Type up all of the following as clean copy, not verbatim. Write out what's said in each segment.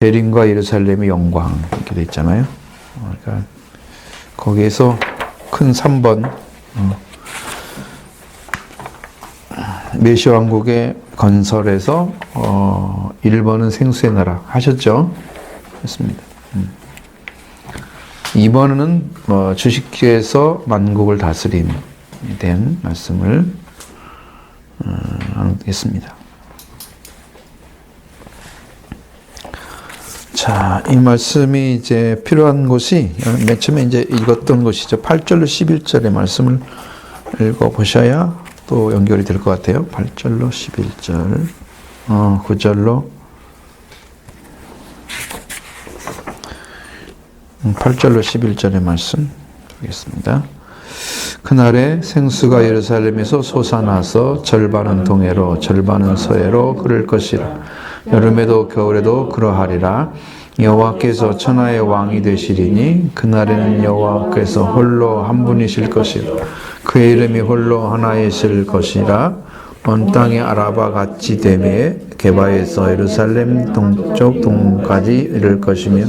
베린과 예루살렘의 영광 이렇게 돼 있잖아요. 그러니까 거기에서 큰 3번 메시아 왕국의 건설에서 1번은 생수의 나라 하셨죠? 했습니다. 2번은 주식회에서 만국을 다스림에 대한 말씀을 하겠습니다. 자, 이 말씀이 이제 필요한 곳이 맨 처음에 이제 읽었던 곳이죠. 8절로 11절의 말씀을 읽어보셔야 또 연결이 될 것 같아요. 8절로 11절, 9절로 8절로 11절의 말씀 보겠습니다. 그날에 생수가 예루살렘에서 솟아나서 절반은 동해로 절반은 서해로 흐를 것이라. 여름에도 겨울에도 그러하리라. 여호와께서 천하의 왕이 되시리니 그날에는 여호와께서 홀로 한 분이실 것이라. 그의 이름이 홀로 하나이실 것이라. 온 땅이 아라바 같이 되매 게바에서 예루살렘 동쪽 동까지 이를 것이며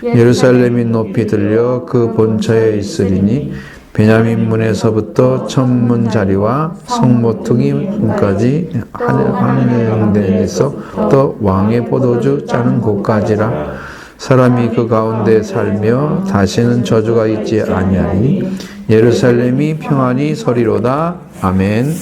예루살렘이 높이 들려 그 본처에 있으리니 베냐민 문에서부터 천문 자리와 성모퉁이 문까지 하늘에서 또 왕의 포도주 짜는 곳까지라. 사람이 그 가운데 살며 다시는 저주가 있지 아니하니 예루살렘이 평안히 서리로다. 아멘.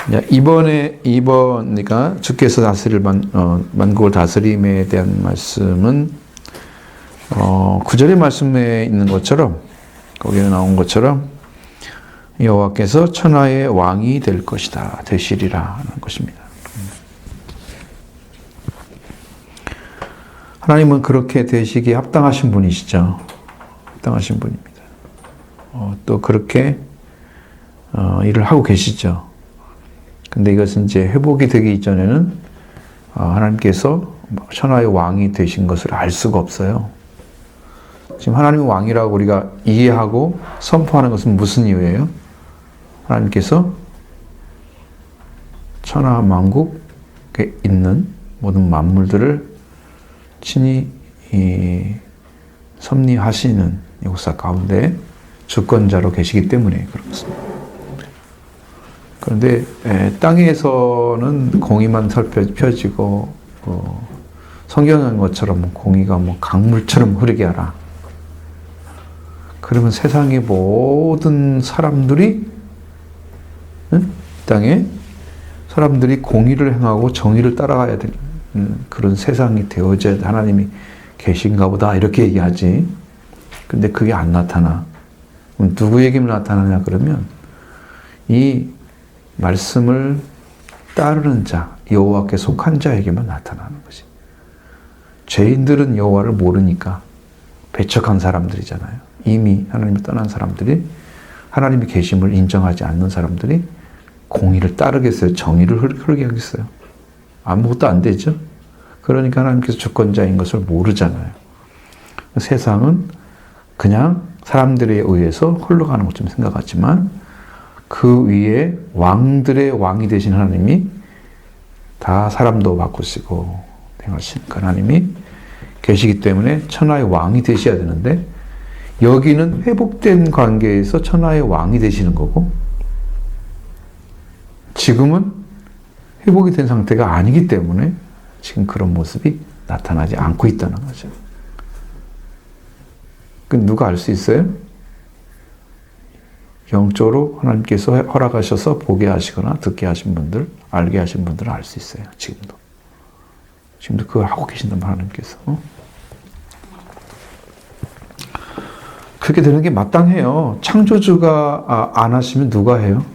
그러니까 주께서 다스릴 만국을 다스림에 대한 말씀은 9절의 말씀에 있는 것처럼, 거기에 나온 것처럼 여호와께서 천하의 왕이 될 것이다, 되시리라 하는 것입니다. 하나님은 그렇게 되시기에 합당하신 분이시죠. 합당하신 분입니다. 또 그렇게 일을 하고 계시죠. 근데 이것은 이제 회복이 되기 이전에는 하나님께서 천하의 왕이 되신 것을 알 수가 없어요. 지금 하나님의 왕이라고 우리가 이해하고 선포하는 것은 무슨 이유예요? 하나님께서 천하 만국에 있는 모든 만물들을 친히 섭리하시는 역사 가운데 주권자로 계시기 때문에 그렇습니다. 그런데 땅에서는 공의만 펼쳐지고 성경한 것처럼 공의가 강물처럼 흐르게 하라. 그러면 세상의 모든 사람들이 땅에 사람들이 공의를 행하고 정의를 따라가야 되는 그런 세상이 되어져야 하나님이 계신가 보다 이렇게 얘기하지. 근데 그게 안 나타나. 그럼 누구에게 나타나냐 그러면 이 말씀을 따르는 자, 여호와께 속한 자에게만 나타나는 것이. 죄인들은 여호와를 모르니까 배척한 사람들이잖아요. 이미 하나님을 떠난 사람들이 하나님의 계심을 인정하지 않는 사람들이 공의를 따르겠어요? 정의를 흐르게 하겠어요? 아무것도 안 되죠? 그러니까 하나님께서 주권자인 것을 모르잖아요. 세상은 그냥 사람들에 의해서 흘러가는 것처럼 생각하지만 그 위에 왕들의 왕이 되신 하나님이 다 사람도 바꾸시고 행하신 하나님이 계시기 때문에 천하의 왕이 되셔야 되는데 여기는 회복된 관계에서 천하의 왕이 되시는 거고 지금은 회복이 된 상태가 아니기 때문에 지금 그런 모습이 나타나지 않고 있다는 거죠. 그 누가 알 수 있어요? 영적으로 하나님께서 허락하셔서 보게 하시거나 듣게 하신 분들, 알게 하신 분들은 알 수 있어요. 지금도 그걸 하고 계신단 말이에요, 하나님께서. 그렇게 되는 게 마땅해요. 창조주가 안 하시면 누가 해요?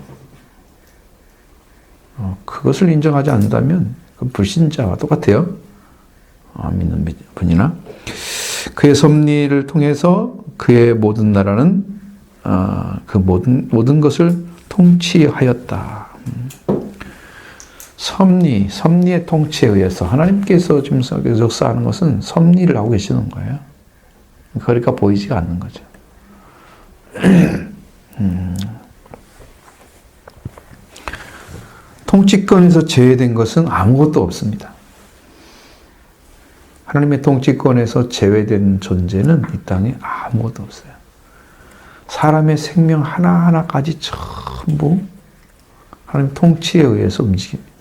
그것을 인정하지 않는다면 그 불신자와 똑같아요. 믿는 분이나. 그의 섭리를 통해서 그의 모든 나라는 그 모든 것을 통치하였다. 섭리의 통치에 의해서 하나님께서 지금 역사하는 것은 섭리를 하고 계시는 거예요. 그러니까 보이지가 않는 거죠. 통치권에서 제외된 것은 아무것도 없습니다. 하나님의 통치권에서 제외된 존재는 이 땅에 아무것도 없어요. 사람의 생명 하나하나까지 전부 하나님 통치에 의해서 움직입니다.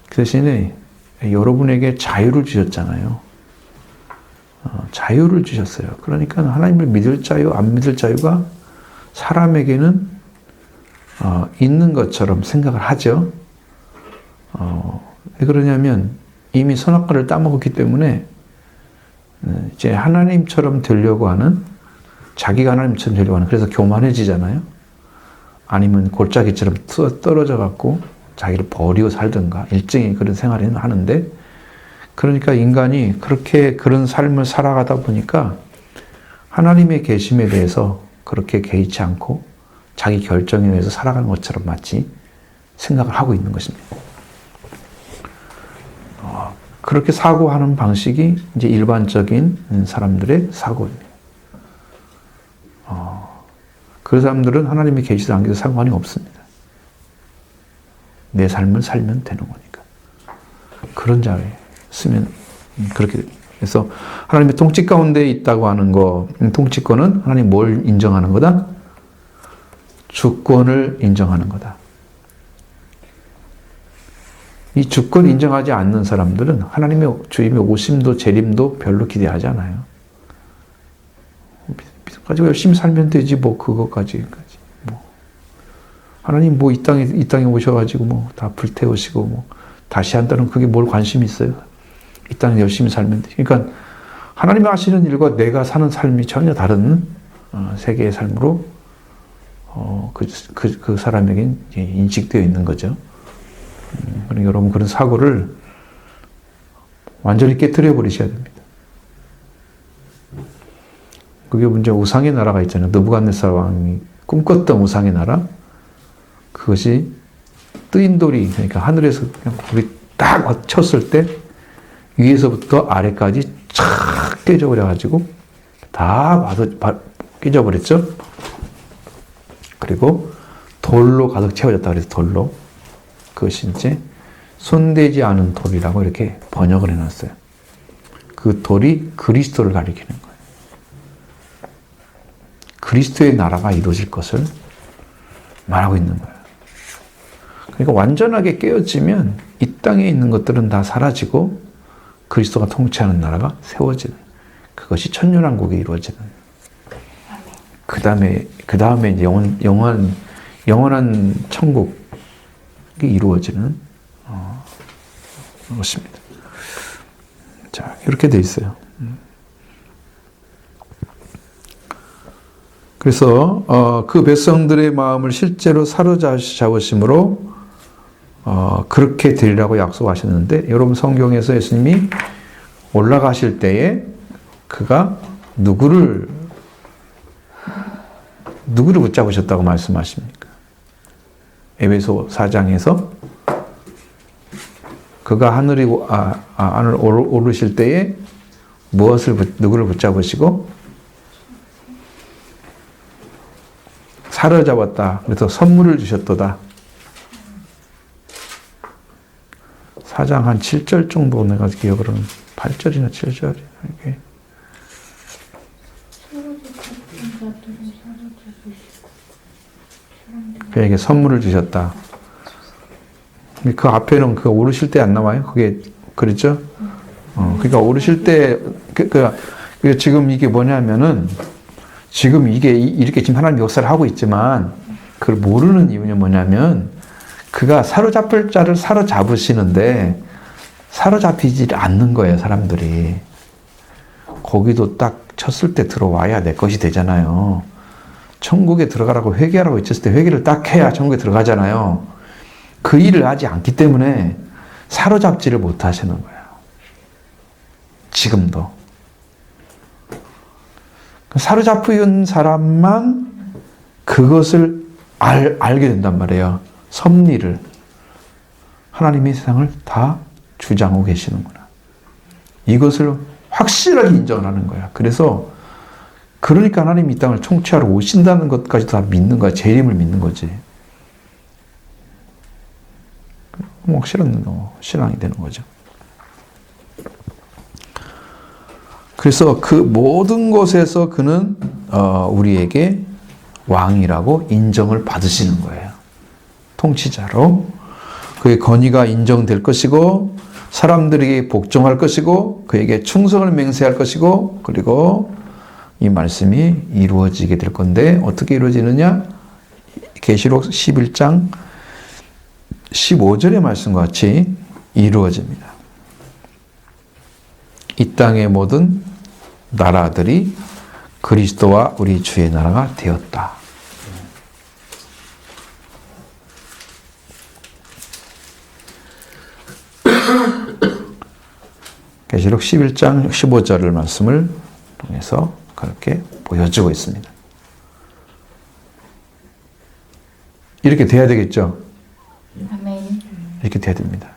그 대신에 여러분에게 자유를 주셨잖아요. 자유를 주셨어요. 그러니까 하나님을 믿을 자유, 안 믿을 자유가 사람에게는 있는 것처럼 생각을 하죠. 왜 그러냐면 이미 선악과를 따먹었기 때문에 이제 하나님처럼 되려고 하는, 자기가 하나님처럼 되려고 하는, 그래서 교만해지잖아요. 아니면 골짜기처럼 떨어져 갖고 자기를 버리고 살든가 일정히 그런 생활을 하는데, 그러니까 인간이 그렇게 그런 삶을 살아가다 보니까 하나님의 계심에 대해서 그렇게 개의치 않고 자기 결정에 의해서 살아가는 것처럼 마치 생각을 하고 있는 것입니다. 그렇게 사고하는 방식이 이제 일반적인 사람들의 사고입니다. 그 사람들은 하나님의 계시도 안 계시도 상관이 없습니다. 내 삶을 살면 되는 거니까. 그런 자에 쓰면 그렇게 해서 하나님의 통치 가운데 있다고 하는 거, 통치권은 하나님 뭘 인정하는 거다? 주권을 인정하는 거다. 이 주권 인정하지 않는 사람들은 하나님의 주임의 오심도 재림도 별로 기대하지 않아요. 가지고 열심히 살면 되지 뭐 그것까지 뭐 하나님 뭐 이 땅에 오셔가지고 뭐 다 불태우시고 뭐 다시 한다는 그게 뭘 관심이 있어요? 이 땅에 열심히 살면 돼. 그러니까 하나님이 하시는 일과 내가 사는 삶이 전혀 다른 세계의 삶으로 그 사람에게 인식되어 있는 거죠. 그러니까 여러분 그런 사고를 완전히 깨트려 버리셔야 됩니다. 그게 문제, 우상의 나라가 있잖아요. 느부갓네살 왕이 꿈꿨던 우상의 나라. 그것이 뜨인 돌이, 그러니까 하늘에서 그냥 불이 딱 쳤을 때 위에서부터 아래까지 촥 깨져버려가지고 다 깨져버렸죠. 그리고 돌로 가득 채워졌다 그래서 돌로. 그것이 이제 손대지 않은 돌이라고 이렇게 번역을 해놨어요. 그 돌이 그리스도를 가리키는 거예요. 그리스도의 나라가 이루어질 것을 말하고 있는 거예요. 그러니까 완전하게 깨어지면 이 땅에 있는 것들은 다 사라지고 그리스도가 통치하는 나라가 세워지는, 그것이 천년왕국이 이루어지는. 그 다음에 이제 영원한 천국이 이루어지는 것입니다. 자, 이렇게 돼 있어요. 그래서 그 백성들의 마음을 실제로 사로잡으심으로 그렇게 되리라고 약속하셨는데, 여러분 성경에서 예수님이 올라가실 때에 그가 누구를 붙잡으셨다고 말씀하십니까? 에베소 4장에서 그가 하늘 오르실 때에 누구를 붙잡으시고 사로잡았다. 그래서 선물을 주셨도다. 4장 한 7절 정도 내가 기억을 하는, 8절이나 7절 이렇게. 그에게 선물을 주셨다. 그 앞에는 그 오르실 때 안 나와요? 그게 그랬죠? 그러니까 오르실 때 지금 이게 뭐냐면은 지금 이게 이렇게 지금 하나님 역사를 하고 있지만 그걸 모르는 이유는 뭐냐면 그가 사로잡을 자를 사로잡으시는데 사로잡히지 않는 거예요, 사람들이. 거기도 딱 쳤을 때 들어와야 내 것이 되잖아요. 천국에 들어가라고 회개하라고 했을 때 회개를 딱 해야 천국에 들어가잖아요. 그 일을 하지 않기 때문에 사로잡지를 못하시는 거예요. 지금도. 사로잡힌 사람만 그것을 알게 된단 말이에요. 섭리를. 하나님이 세상을 다 주장하고 계시는구나. 이것을 확실하게 인정을 하는 거야. 그러니까 하나님이 이 땅을 통치하러 오신다는 것까지 다 믿는 거야. 재림을 믿는 거지. 확실한 신앙이 되는 거죠. 그래서 그 모든 곳에서 그는 우리에게 왕이라고 인정을 받으시는 거예요. 통치자로. 그의 권위가 인정될 것이고 사람들에게 복종할 것이고 그에게 충성을 맹세할 것이고 그리고 이 말씀이 이루어지게 될 건데 어떻게 이루어지느냐? 계시록 11장 15절의 말씀과 같이 이루어집니다. 이 땅의 모든 나라들이 그리스도와 우리 주의 나라가 되었다. 계시록 11장 15절을 말씀을 통해서 그렇게 보여주고 있습니다. 이렇게 돼야 되겠죠? 아멘. 이렇게 돼야 됩니다.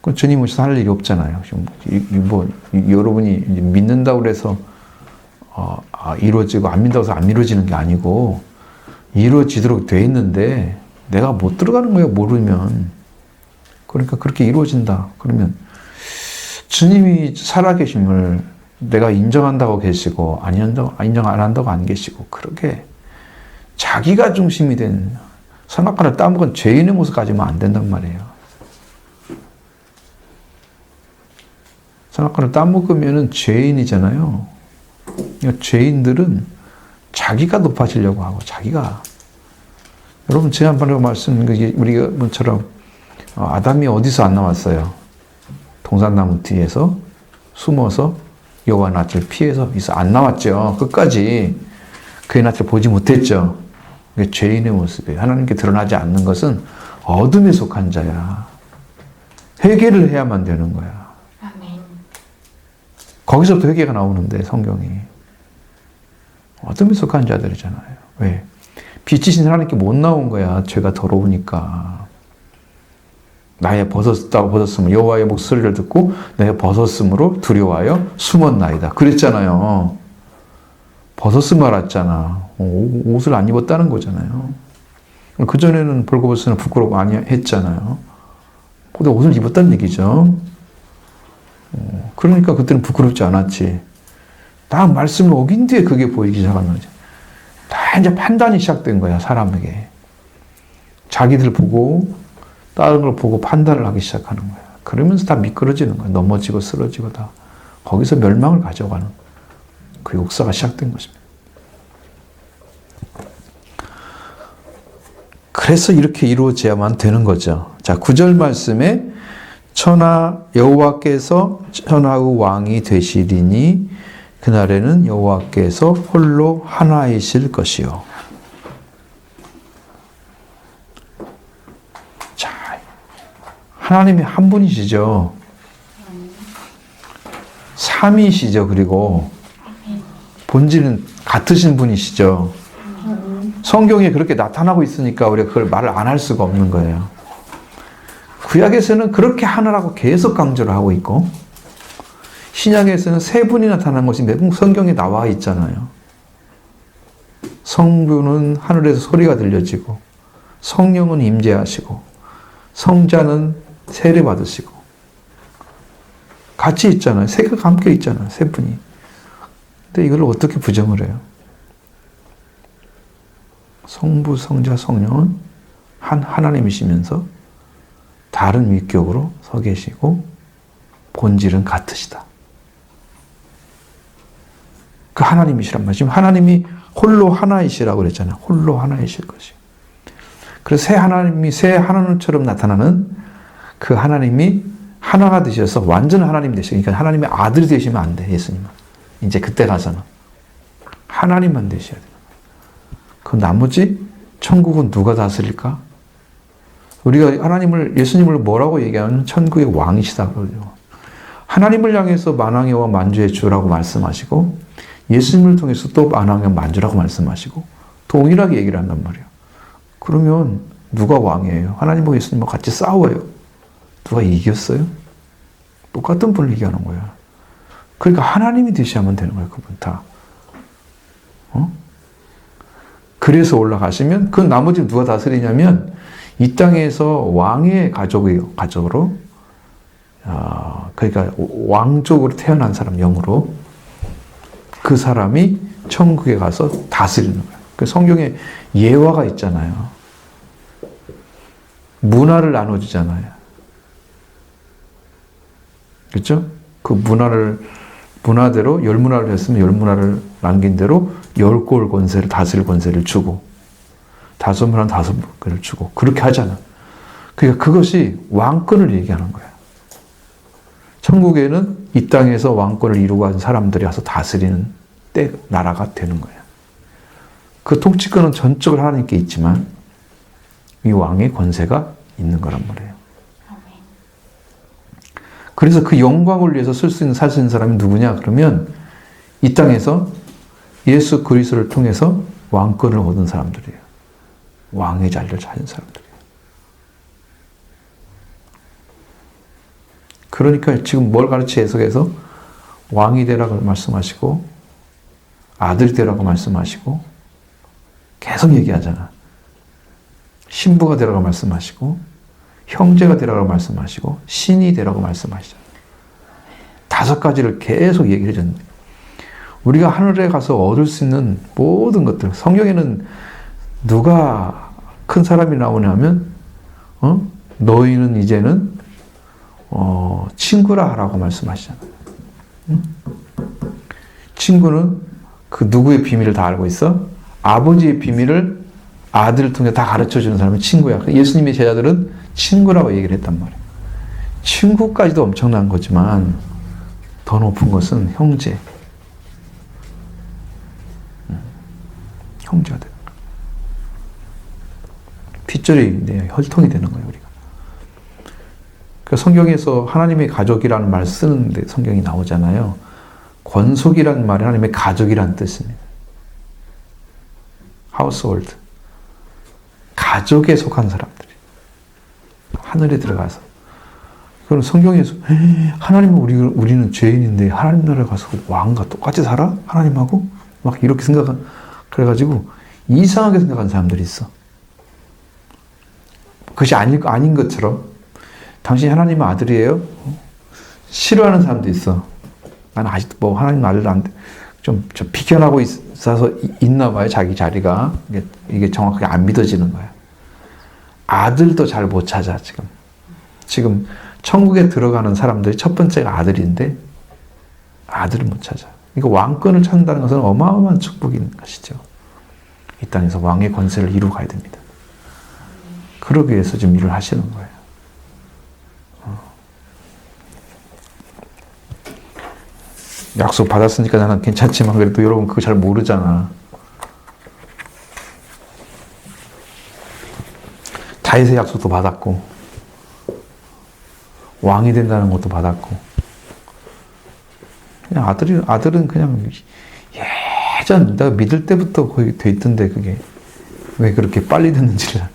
그 주님은 할 일이 없잖아요. 여러분이 믿는다고 해서 이루어지고 안 믿는다고 해서 안 이루어지는 게 아니고 이루어지도록 돼 있는데 내가 못 들어가는 거예요. 모르면. 그러니까 그렇게 이루어진다. 그러면 주님이 살아계심을 내가 인정한다고 계시고 인정 안 한다고 안 계시고 그렇게 자기가 중심이 된 선악과를 따먹은 죄인의 모습 가지면 안 된단 말이에요. 선악과를 따먹으면 죄인이잖아요. 그러니까 죄인들은 자기가 높아지려고 하고 자기가 여러분 지난번에 우리가 문처럼 아담이 어디서 안 나왔어요? 동산나무 뒤에서 숨어서 여호와 낯을 피해서 안 나왔죠. 끝까지 그의 낯을 보지 못했죠. 이게 죄인의 모습이에요. 하나님께 드러나지 않는 것은 어둠에 속한 자야. 회개를 해야만 되는 거야. 아멘. 거기서부터 회개가 나오는데 성경이 어둠에 속한 자들이잖아요. 왜? 빛이신 하나님께 못 나온 거야. 죄가 더러우니까. 나의 벗었으면 여호와의 목소리를 듣고 내가 벗었으므로 두려워하여 숨었나이다. 그랬잖아요. 벗었으면 알았잖아. 옷을 안 입었다는 거잖아요. 그전에는 벌거벗으면 부끄러워 많이 했잖아요. 근데 옷을 입었다는 얘기죠. 그러니까 그때는 부끄럽지 않았지. 딱 말씀을 어긴 뒤에 그게 보이기 시작한 거죠. 다 이제 판단이 시작된 거야, 사람에게. 자기들 보고 다른 걸 보고 판단을 하기 시작하는 거야. 그러면서 다 미끄러지는 거야. 넘어지고 쓰러지고 다. 거기서 멸망을 가져가는 그 역사가 시작된 것입니다. 그래서 이렇게 이루어져야만 되는 거죠. 자, 9절 말씀에 여호와께서 천하의 왕이 되시리니 그날에는 여호와께서 홀로 하나이실 것이요. 자, 하나님이 한 분이시죠. 삼위시죠. 그리고 본질은 같으신 분이시죠. 성경에 그렇게 나타나고 있으니까 우리가 그걸 말을 안 할 수가 없는 거예요. 구약에서는 그렇게 하나라고 계속 강조를 하고 있고 신약에서는 세 분이 나타난 것이 매번 성경에 나와 있잖아요. 성부는 하늘에서 소리가 들려지고 성령은 임재하시고 성자는 세례 받으시고 같이 있잖아요. 세가 함께 있잖아요. 세 분이. 근데 이걸 어떻게 부정을 해요? 성부, 성자, 성령은 한 하나님이시면서 다른 위격으로 서 계시고 본질은 같으시다. 그 하나님이시란 말이죠. 지금 하나님이 홀로 하나이시라고 그랬잖아요. 홀로 하나이실 것이. 그래서 새 하나님이 새 하나님처럼 나타나는 그 하나님이 하나가 되셔서 완전 하나님 되시고, 그러니까 하나님의 아들이 되시면 안 돼, 예수님은. 이제 그때 가서는. 하나님만 되셔야 돼요. 그 나머지 천국은 누가 다스릴까? 우리가 예수님을 뭐라고 얘기하면 천국의 왕이시다 그러죠. 하나님을 향해서 만왕의 왕 만주의 주라고 말씀하시고 예수님을 통해서 또 만왕의 왕 만주라고 말씀하시고 동일하게 얘기를 한단 말이에요. 그러면 누가 왕이에요? 하나님과 예수님과 같이 싸워요. 누가 이겼어요? 똑같은 분을 얘기하는 거예요. 그러니까 하나님이 되셔야만 되는 거예요. 그분 다. 그래서 올라가시면 그 나머지는 누가 다스리냐면 이 땅에서 왕의 가족으로 그러니까 왕족으로 태어난 사람, 영으로 그 사람이 천국에 가서 다스리는 거예요. 그 성경에 예화가 있잖아요. 문화를 나눠주잖아요. 그렇죠? 그 문화대로 열 문화를 했으면 열 문화를 남긴 대로 열 골 권세를, 다스릴 권세를 주고, 다섯 문화는 다섯 골을 주고, 그렇게 하잖아. 그러니까 그것이 왕권을 얘기하는 거야. 천국에는 이 땅에서 왕권을 이루고 한 사람들이 와서 다스리는 나라가 되는 거야. 그 통치권은 전적으로 하나님께 있지만 이 왕의 권세가 있는 거란 말이에요. 그래서 그 영광을 위해서 살 수 있는 사람이 누구냐? 그러면 이 땅에서 예수 그리스도를 통해서 왕권을 얻은 사람들이에요. 왕의 자리를 찾은 사람들이에요. 그러니까 지금 뭘 가르치 해석해서 왕이 되라고 말씀하시고 아들이 되라고 말씀하시고 계속 얘기하잖아. 신부가 되라고 말씀하시고 형제가 되라고 말씀하시고 신이 되라고 말씀하시잖아. 5가지를 계속 얘기를 해줬는데 우리가 하늘에 가서 얻을 수 있는 모든 것들, 성경에는 누가 큰 사람이 나오냐면 너희는 이제는 친구라 하라고 말씀하시잖아요. 친구는 그 누구의 비밀을 다 알고 있어? 아버지의 비밀을 아들을 통해 다 가르쳐주는 사람이 친구야. 예수님의 제자들은 친구라고 얘기를 했단 말이에요. 친구까지도 엄청난 거지만 더 높은 것은 형제. 형제가 되는 거예요. 핏줄이 혈통이 되는 거예요, 우리가. 그러니까 성경에서 하나님의 가족이라는 말을 쓰는데 성경이 나오잖아요. 권속이라는 말이 하나님의 가족이라는 뜻입니다. household. 가족에 속한 사람들이 하늘에 들어가서. 그럼 성경에서 하나님은 우리는 죄인인데 하나님 나라에 가서 왕과 똑같이 살아? 하나님하고? 막 이렇게 그래가지고 이상하게 생각하는 사람들이 있어. 그것이 아닌 것처럼 당신이 하나님의 아들이에요? 싫어하는 사람도 있어. 나는 아직도 뭐 하나님 아들한테 좀 비견하고 있어서 있나 봐요. 자기 자리가. 이게 정확하게 안 믿어지는 거야. 아들도 잘 못 찾아, 지금 천국에 들어가는 사람들이 첫 번째가 아들인데 아들을 못 찾아. 그러니까 왕권을 찾는다는 것은 어마어마한 축복인 것이죠. 이 땅에서 왕의 권세를 이루고 가야 됩니다. 그러기 위해서 지금 일을 하시는 거예요. 약속 받았으니까 나는 괜찮지만 그래도 여러분 그거 잘 모르잖아. 다윗의 약속도 받았고 왕이 된다는 것도 받았고 그냥 아들은 그냥 예전 내가 믿을 때부터 거기 돼 있던데 그게 왜 그렇게 빨리 됐는지를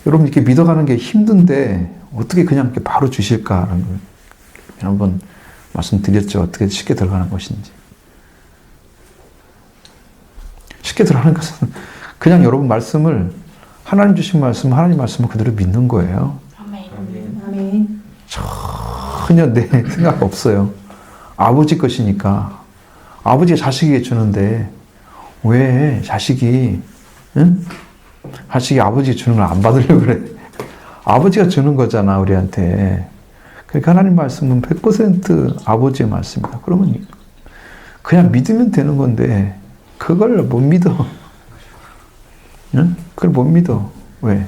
여러분 이렇게 믿어가는 게 힘든데 어떻게 그냥 이렇게 바로 주실까라는 걸 한번 말씀드렸죠. 어떻게 쉽게 들어가는 것인지. 쉽게 들어가는 것은 그냥 여러분 말씀을 하나님 주신 말씀, 하나님 말씀을 그대로 믿는 거예요. 아멘. 전혀 내 생각 없어요. 아버지 것이니까. 아버지가 자식에게 주는데 왜 자식이 아버지가 주는 걸 안 받으려고 그래. 아버지가 주는 거잖아 우리한테. 그러니까 하나님 말씀은 100% 아버지의 말씀이다. 그러면 그냥 믿으면 되는 건데 그걸 못 믿어. 응? 그걸 못 믿어. 왜?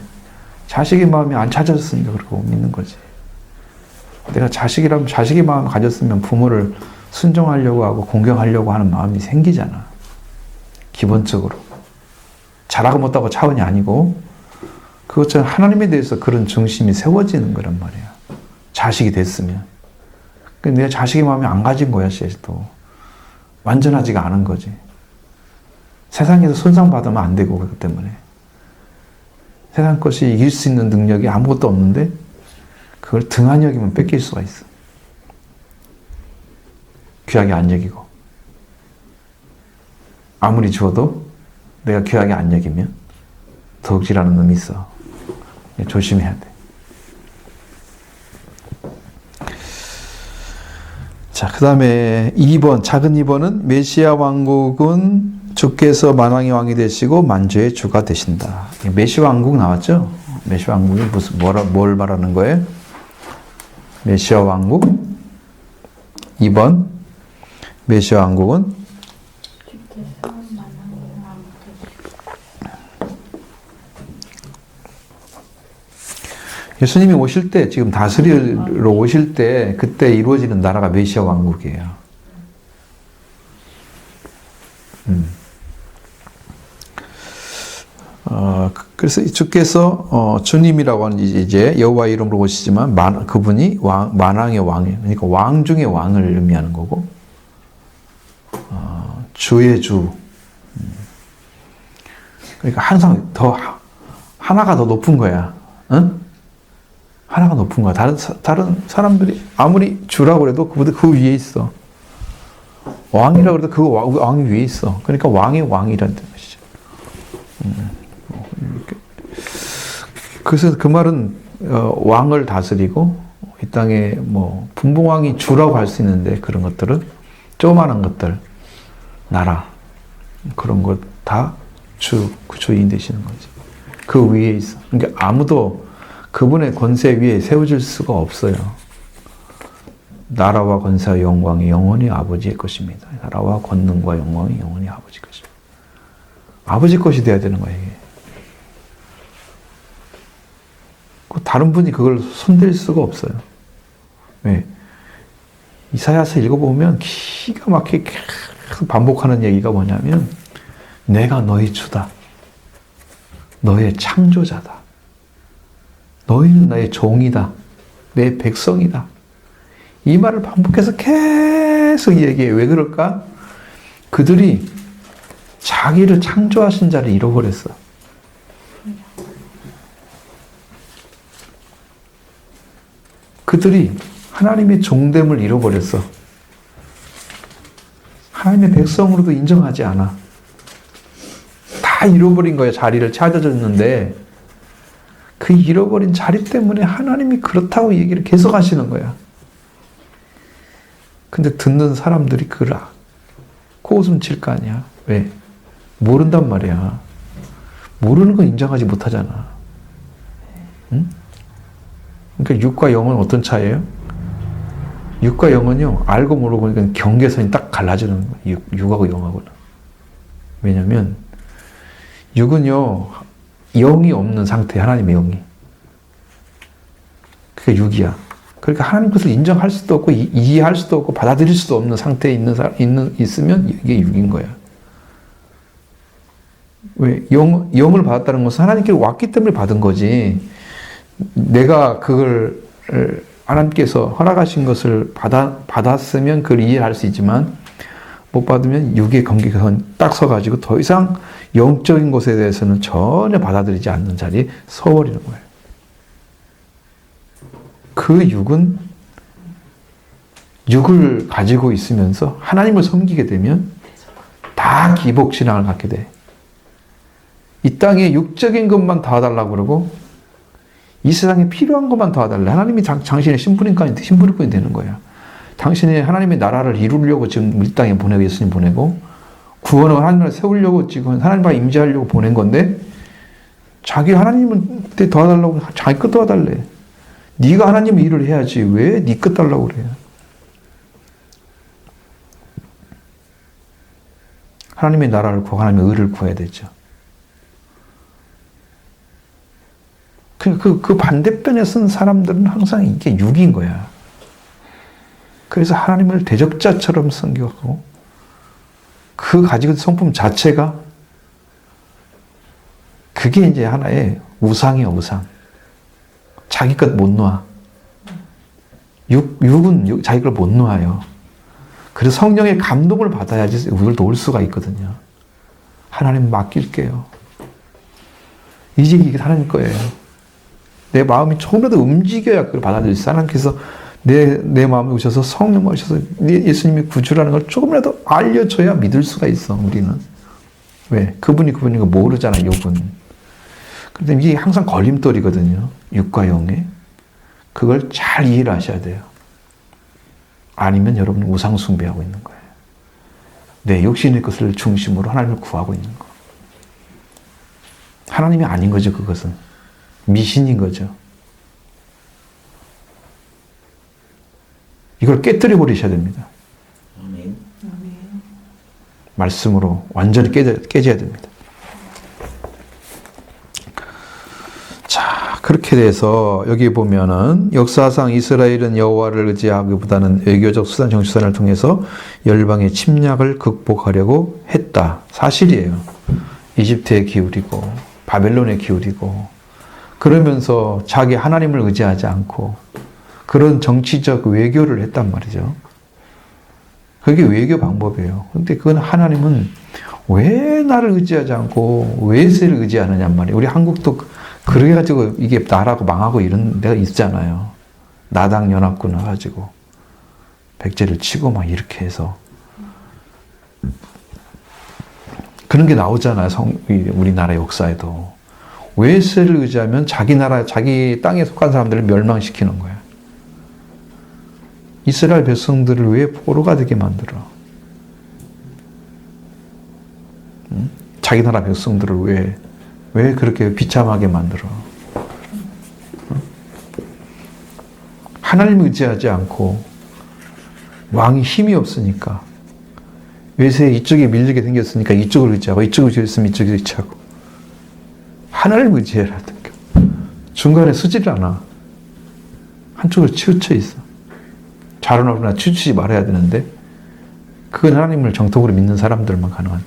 자식의 마음이 안 찾아졌으니까 그렇게 못 믿는 거지. 내가 자식의 마음을 가졌으면 부모를 순종하려고 하고 공경하려고 하는 마음이 생기잖아. 기본적으로. 잘하고 못하고 차원이 아니고 그것처럼 하나님에 대해서 그런 중심이 세워지는 거란 말이야. 자식이 됐으면. 근데 내가 자식의 마음이 안 가진 거야, 또. 완전하지가 않은 거지. 세상에서 손상받으면 안 되고, 그렇기 때문에. 세상 것이 이길 수 있는 능력이 아무것도 없는데, 그걸 등한 여기면 뺏길 수가 있어. 귀하게 안 여기고. 아무리 주어도 내가 귀하게 안 여기면 덕질하는 놈이 있어. 조심해야 돼. 자, 그 다음에 2번, 작은 2번은 메시아 왕국은 주께서 만왕의 왕이 되시고 만주의 주가 되신다. 메시아 왕국 나왔죠? 메시아 왕국이 뭘 말하는 거예요? 메시아 왕국. 2번, 메시아 왕국은 예수님이 오실 때, 지금 다스리러 오실 때, 그때 이루어지는 나라가 메시아 왕국이에요. 그래서 주께서, 주님이라고 하는 이제 여호와의 이름으로 오시지만, 그분이 만왕의 왕이에요. 그러니까 왕 중의 왕을 의미하는 거고, 주의 주. 그러니까 항상 하나가 더 높은 거야. 응? 하나가 높은 거야. 다른 사람들이 아무리 주라고 해도 그보다 그 위에 있어. 왕이라고 해도 그 왕이 위에 있어. 그러니까 왕의 왕이라는 뜻이죠. 그래서 그 말은 왕을 다스리고 이 땅에 뭐 분봉왕이 주라고 할 수 있는데 그런 것들은 조그마한 것들, 나라 그런 것 다 그 주인 되시는 거지. 그 위에 있어. 그러니까 아무도 그분의 권세 위에 세워질 수가 없어요. 나라와 권세와 영광이 영원히 아버지의 것입니다. 나라와 권능과 영광이 영원히 아버지 것입니다. 아버지 것이 돼야 되는 거예요, 이게. 다른 분이 그걸 손댈 수가 없어요. 왜? 이사야서 읽어보면 기가 막히게 계속 반복하는 얘기가 뭐냐면 내가 너희 주다. 너의 창조자다. 너희는 나의 종이다. 내 백성이다. 이 말을 반복해서 계속 얘기해. 왜 그럴까? 그들이 자기를 창조하신 자를 잃어버렸어. 그들이 하나님의 종됨을 잃어버렸어. 하나님의 백성으로도 인정하지 않아. 다 잃어버린 거야. 자리를 찾아줬는데 그 잃어버린 자리 때문에 하나님이 그렇다고 얘기를 계속 하시는 거야. 근데 듣는 사람들이 그걸 코웃음 칠 거 아니야. 왜? 모른단 말이야. 모르는 건 인정하지 못하잖아. 응? 그러니까 육과 영은 어떤 차이예요? 육과 영은요, 알고 모르고 보니까 경계선이 딱 갈라지는 거예요. 육하고 영하고는. 왜냐면, 육은요, 영이 없는 상태, 하나님의 영이. 그게 육이야. 그러니까 하나님 것을 인정할 수도 없고, 이해할 수도 없고, 받아들일 수도 없는 상태에 있으면 이게 육인 거야. 왜? 영을 받았다는 것은 하나님께로 왔기 때문에 받은 거지. 내가 그걸 하나님께서 허락하신 것을 받았으면 그걸 이해할 수 있지만 못 받으면 육의 경계선 딱 서가지고 더 이상 영적인 것에 대해서는 전혀 받아들이지 않는 자리에 서버리는 거예요. 그 육은 육을 가지고 있으면서 하나님을 섬기게 되면 다 기복신앙을 갖게 돼. 이 땅에 육적인 것만 도와달라고 그러고 이 세상에 필요한 것만 도와달래. 하나님이 당신의 신분권이 되는 거야. 당신이 하나님의 나라를 이루려고 지금 이 땅에 보내고 예수님 보내고 구원을 하나님을 세우려고 지금 하나님과 임재하려고 보낸 건데 자기 하나님한테 도와달라고 자기 것 도와달래. 네가 하나님 일을 해야지 왜 네 것 달라고 그래. 하나님의 나라를 구하고 하나님의 의를 구해야 되죠. 그 반대편에 쓴 사람들은 항상 이게 육인 거야. 그래서 하나님을 대적자처럼 섬기고 그 가지고 있는 성품 자체가 그게 이제 하나의 우상이야, 우상. 자기 것 못 놓아. 육은 자기 걸 못 놓아요. 그래서 성령의 감동을 받아야지 육을 놓을 수가 있거든요. 하나님 맡길게요. 이제 이게 하나님 거예요. 내 마음이 조금이라도 움직여야 그걸 받아들일 수 있어요. 하나님께서 내 마음에 오셔서 성령 오셔서 예수님이 구주라는 걸 조금이라도 알려줘야 믿을 수가 있어, 우리는. 왜? 그분이 거 모르잖아, 육은. 근데 이게 항상 걸림돌이거든요. 육과 영에. 그걸 잘 이해를 하셔야 돼요. 아니면 여러분 우상 숭배하고 있는 거예요. 내 육신의 것을 중심으로 하나님을 구하고 있는 거. 하나님이 아닌 거죠, 그것은. 미신인 거죠. 이걸 깨뜨려 버리셔야 됩니다. 아멘. 말씀으로 완전히 깨져야 됩니다. 자, 그렇게 돼서 여기 보면은 역사상 이스라엘은 여호와를 의지하기보다는 외교적 수단, 정치수단을 통해서 열방의 침략을 극복하려고 했다. 사실이에요. 이집트에 기울이고 바벨론에 기울이고 그러면서 자기 하나님을 의지하지 않고 그런 정치적 외교를 했단 말이죠. 그게 외교 방법이에요. 근데 그건 하나님은 왜 나를 의지하지 않고 외세를 의지하느냐 말이에요. 우리 한국도 그래 가지고 이게 나라고 망하고 이런 데가 있잖아요. 나당 연합군 와가지고 백제를 치고 막 이렇게 해서 그런 게 나오잖아요. 우리나라 역사에도. 외세를 의지하면 자기 나라, 자기 땅에 속한 사람들을 멸망시키는 거예요. 이스라엘 백성들을 왜 포로가 되게 만들어? 응? 자기 나라 백성들을 왜 그렇게 비참하게 만들어? 응? 하나님 의지하지 않고 왕이 힘이 없으니까 외세에 이쪽에 밀리게 생겼으니까 이쪽을 의지하고 이쪽을 의지했으면 이쪽을 의지하고 하나를 의지해라. 중간에 쓰질 않아. 한쪽으로 치우쳐 있어. 자라나거나 치우치지 말아야 되는데 그건 하나님을 정통으로 믿는 사람들만 가능한.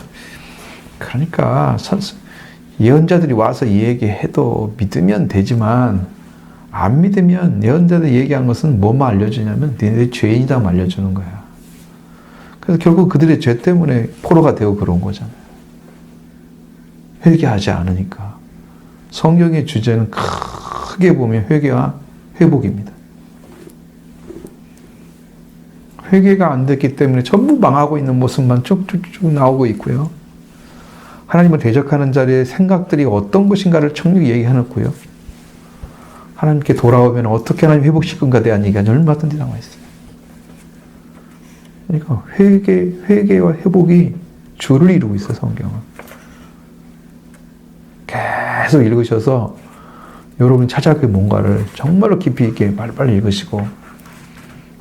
그러니까 예언자들이 와서 얘기해도 믿으면 되지만 안 믿으면 예언자들이 얘기한 것은 뭐만 알려주냐면 너희들이 죄인이다 알려주는 거야. 그래서 결국 그들의 죄 때문에 포로가 되고 그런 거잖아요. 회개하지 않으니까. 성경의 주제는 크게 보면 회개와 회복입니다. 회개가 안 됐기 때문에 전부 망하고 있는 모습만 쭉쭉쭉 나오고 있고요. 하나님을 대적하는 자리에 생각들이 어떤 것인가를 청력 얘기해놓고요. 하나님께 돌아오면 어떻게 하나님 회복시킬 건가에 대한 얘기가 얼마든지 나와 있어요. 그러니까 회개와 회복이 줄을 이루고 있어요, 성경은. 계속 읽으셔서 여러분 찾아그 뭔가를 정말로 깊이 있게 빨리빨리 읽으시고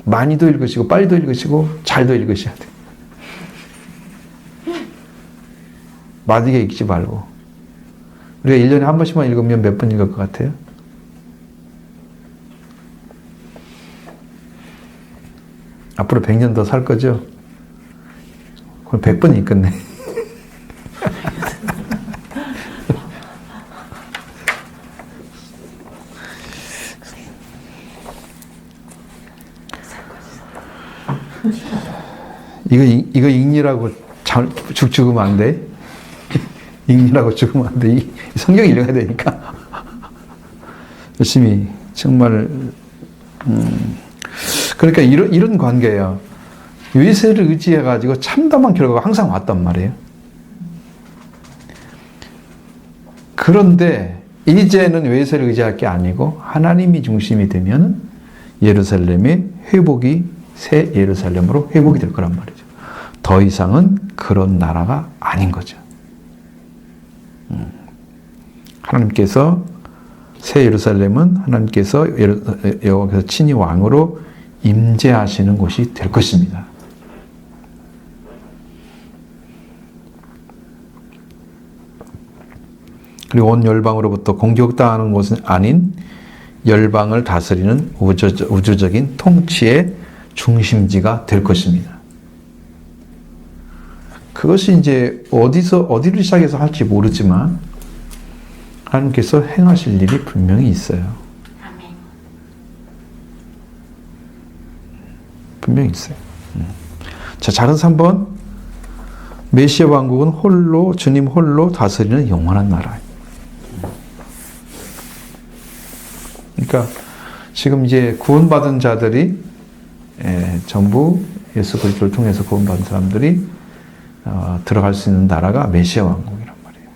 많이도 읽으시고 빨리도 읽으시고 잘도 읽으셔야 돼요. 마디게 읽지 말고. 우리가 1년에 한 번씩만 읽으면 몇 번 읽을 것 같아요? 앞으로 100년 더 살 거죠? 그럼 100번 읽겠네. 이거 읽느라고 죽으면 안 돼. 읽느라고 죽으면 안 돼. 성경 읽어야 되니까. 열심히, 정말, 그러니까 이런 관계예요. 외세를 의지해가지고 참담한 결과가 항상 왔단 말이에요. 그런데 이제는 외세를 의지할 게 아니고 하나님이 중심이 되면 예루살렘의 회복이 새 예루살렘으로 회복이 될 거란 말이죠. 더 이상은 그런 나라가 아닌 거죠. 하나님께서 새 예루살렘은 하나님께서 여호와께서 친히 왕으로 임재하시는 곳이 될 것입니다. 그리고 온 열방으로부터 공격당하는 곳은 아닌 열방을 다스리는 우주적인 통치의 중심지가 될 것입니다. 그것이 이제 어디를 시작해서 할지 모르지만 하나님께서 행하실 일이 분명히 있어요. 분명히 있어요. 자, 잘해서 한번 메시아 왕국은 홀로 주님 홀로 다스리는 영원한 나라예요. 그러니까 지금 이제 구원받은 자들이 전부 예수 그리스도를 통해서 구원받은 사람들이 들어갈 수 있는 나라가 메시아 왕국이란 말이에요.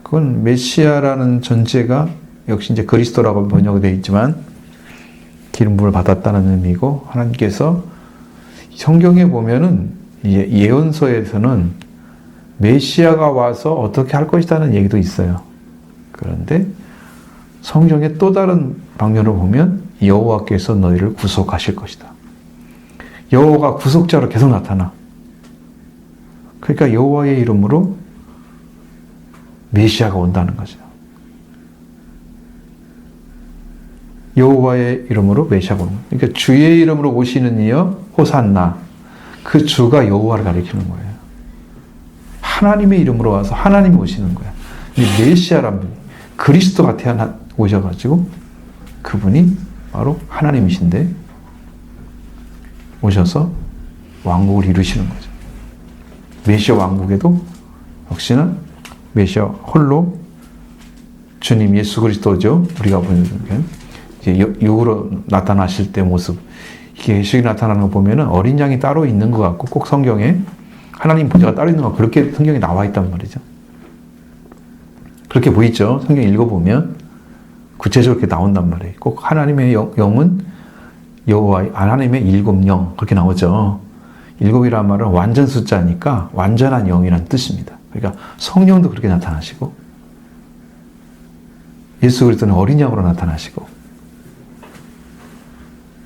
그건 메시아라는 존재가 역시 이제 그리스도라고 번역되어 있지만 기름 부음을 받았다는 의미고, 하나님께서 성경에 보면은 예언서에서는 메시아가 와서 어떻게 할 것이라는 얘기도 있어요. 그런데 성경의 또 다른 방면으로 보면 여호와께서 너희를 구속하실 것이다. 여호와가 구속자로 계속 나타나. 그러니까 여호와의 이름으로 메시아가 온다는 거죠. 여호와의 이름으로 메시아가 오는 거예요. 그러니까 주의 이름으로 오시는 이여 호산나. 그 주가 여호와를 가리키는 거예요. 하나님의 이름으로 와서 하나님이 오시는 거예요. 이 메시아란 분이 그리스도가 오셔가지고 그분이 바로 하나님이신데 오셔서 왕국을 이루시는 거죠. 메시아 왕국에도 역시나 메시아 홀로 주님 예수 그리스도죠. 우리가 보는 이제 육으로 나타나실 때 모습, 이게 예수가 나타나는 거 보면은 어린 양이 따로 있는 것 같고, 꼭 성경에 하나님 보좌가 따로 있는 것 같고, 그렇게 성경에 나와 있단 말이죠. 그렇게 보이죠. 성경 읽어보면 구체적으로 이렇게 나온단 말이에요. 꼭 하나님의 영은 여호와, 하나님의 일곱 영, 그렇게 나오죠. 일곱이란 말은 완전 숫자니까 완전한 영이라는 뜻입니다. 그러니까 성령도 그렇게 나타나시고, 예수 그리스도는 어린 양으로 나타나시고,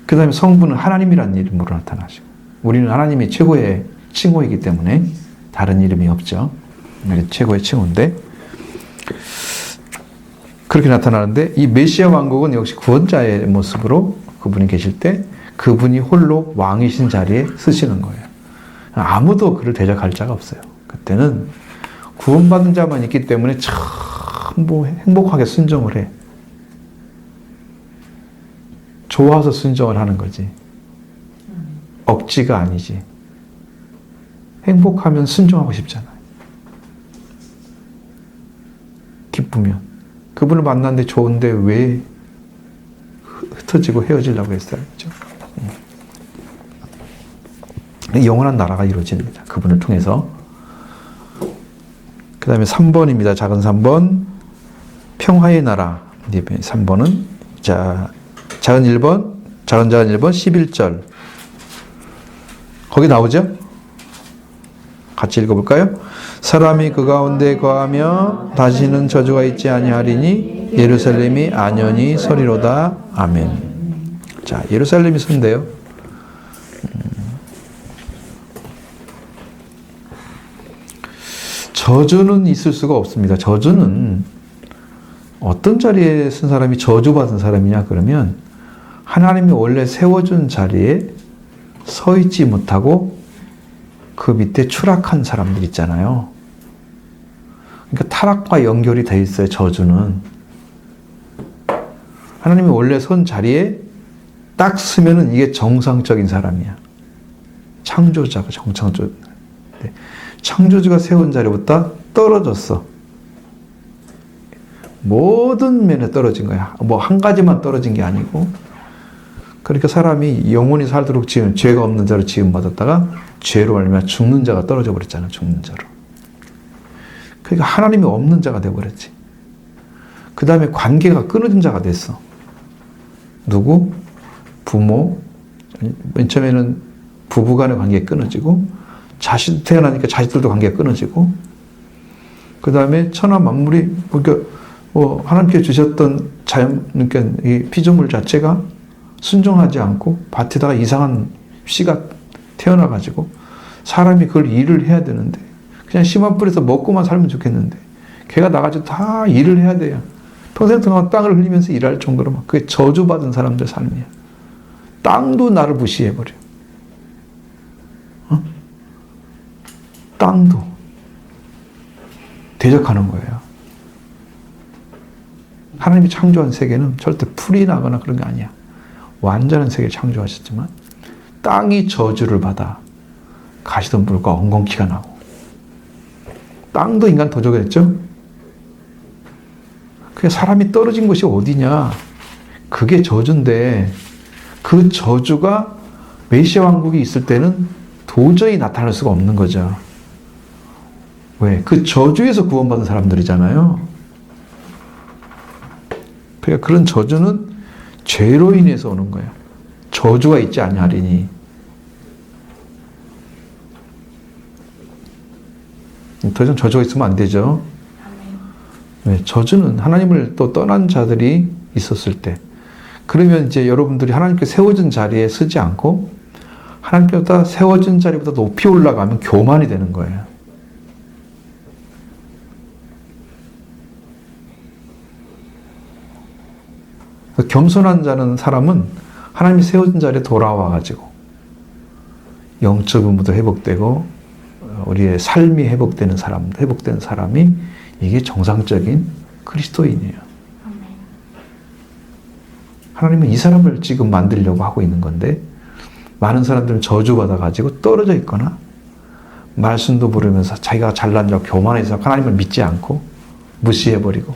그 다음에 성부는 하나님이라는 이름으로 나타나시고, 우리는 하나님이 최고의 칭호이기 때문에 다른 이름이 없죠. 최고의 칭호인데, 그렇게 나타나는데, 이 메시아 왕국은 역시 구원자의 모습으로 그분이 계실 때 그분이 홀로 왕이신 자리에 서시는 거예요. 아무도 그를 대적할 자가 없어요. 그때는 구원받은 자만 있기 때문에 전부 행복하게 순종을 해. 좋아서 순종을 하는 거지. 억지가 아니지. 행복하면 순종하고 싶잖아요. 기쁘면. 그분을 만났는데 좋은데 왜 흩어지고 헤어지려고 했어요. 그렇죠? 영원한 나라가 이루어집니다. 그분을 통해서. 그 다음에 3번입니다. 작은 3번. 평화의 나라. 3번은, 작은 1번, 작은 1번, 11절. 거기 나오죠? 같이 읽어볼까요? 사람이 그 가운데 거하며 다시는 저주가 있지 아니하리니 예루살렘이 안연히 서리로다. 아멘. 자, 예루살렘이 선대요. 저주는 있을 수가 없습니다. 저주는 어떤 자리에 쓴 사람이 저주받은 사람이냐 그러면 하나님이 원래 세워준 자리에 서 있지 못하고 그 밑에 추락한 사람들 있잖아요. 그러니까 타락과 연결이 돼 있어요. 저주는. 하나님이 원래 선 자리에 딱 서면은 이게 정상적인 사람이야. 창조자가 정창조. 창조주가 세운 자리보다 떨어졌어. 모든 면에 떨어진 거야. 뭐 한 가지만 떨어진 게 아니고. 그러니까 사람이 영원히 살도록 지은 죄가 없는 자로 지음받았다가 죄로 말미암아 죽는 자가 떨어져 버렸잖아. 죽는 자로. 그러니까 하나님이 없는 자가 되어버렸지. 그 다음에 관계가 끊어진 자가 됐어. 누구? 부모. 맨 처음에는 부부 간의 관계가 끊어지고, 자식 태어나니까 자식들도 관계가 끊어지고, 그 다음에 천하 만물이, 그러니까 하나님께 주셨던 자연, 그러니까 이 피조물 자체가 순종하지 않고 밭에다가 이상한 씨가 태어나가지고 사람이 그걸 일을 해야 되는데, 그냥 씨만 뿌려서 먹고만 살면 좋겠는데, 걔가 나가지고 다 일을 해야 돼요. 평생 동안 땅을 흘리면서 일할 정도로 막 그게 저주받은 사람들 삶이야. 땅도 나를 무시해버려. 땅도 대적하는 거예요. 하나님이 창조한 세계는 절대 풀이 나거나 그런 게 아니야. 완전한 세계를 창조하셨지만 땅이 저주를 받아 가시덤불과 엉겅퀴가 나고, 땅도 인간 도적했죠. 그게 사람이 떨어진 곳이 어디냐? 그게 저주인데, 그 저주가 메시아 왕국이 있을 때는 도저히 나타날 수가 없는 거죠. 왜? 그 저주에서 구원받은 사람들이잖아요. 그러니까 그런 저주는 죄로 인해서 오는 거예요. 저주가 있지 아니하리니. 더 이상 저주가 있으면 안 되죠. 네, 저주는 하나님을 또 떠난 자들이 있었을 때, 그러면 이제 여러분들이 하나님께 세워진 자리에 서지 않고 하나님께보다 세워진 자리보다 높이 올라가면 교만이 되는 거예요. 겸손한 자는 사람은 하나님이 세워진 자리에 돌아와가지고 영적 의무도 회복되고 우리의 삶이 회복되는 사람이 이게 정상적인 그리스도인이에요. 하나님은 이 사람을 지금 만들려고 하고 있는 건데, 많은 사람들은 저주받아가지고 떨어져 있거나 말씀도 모르면서 자기가 잘난 줄 교만해서 하나님을 믿지 않고 무시해버리고,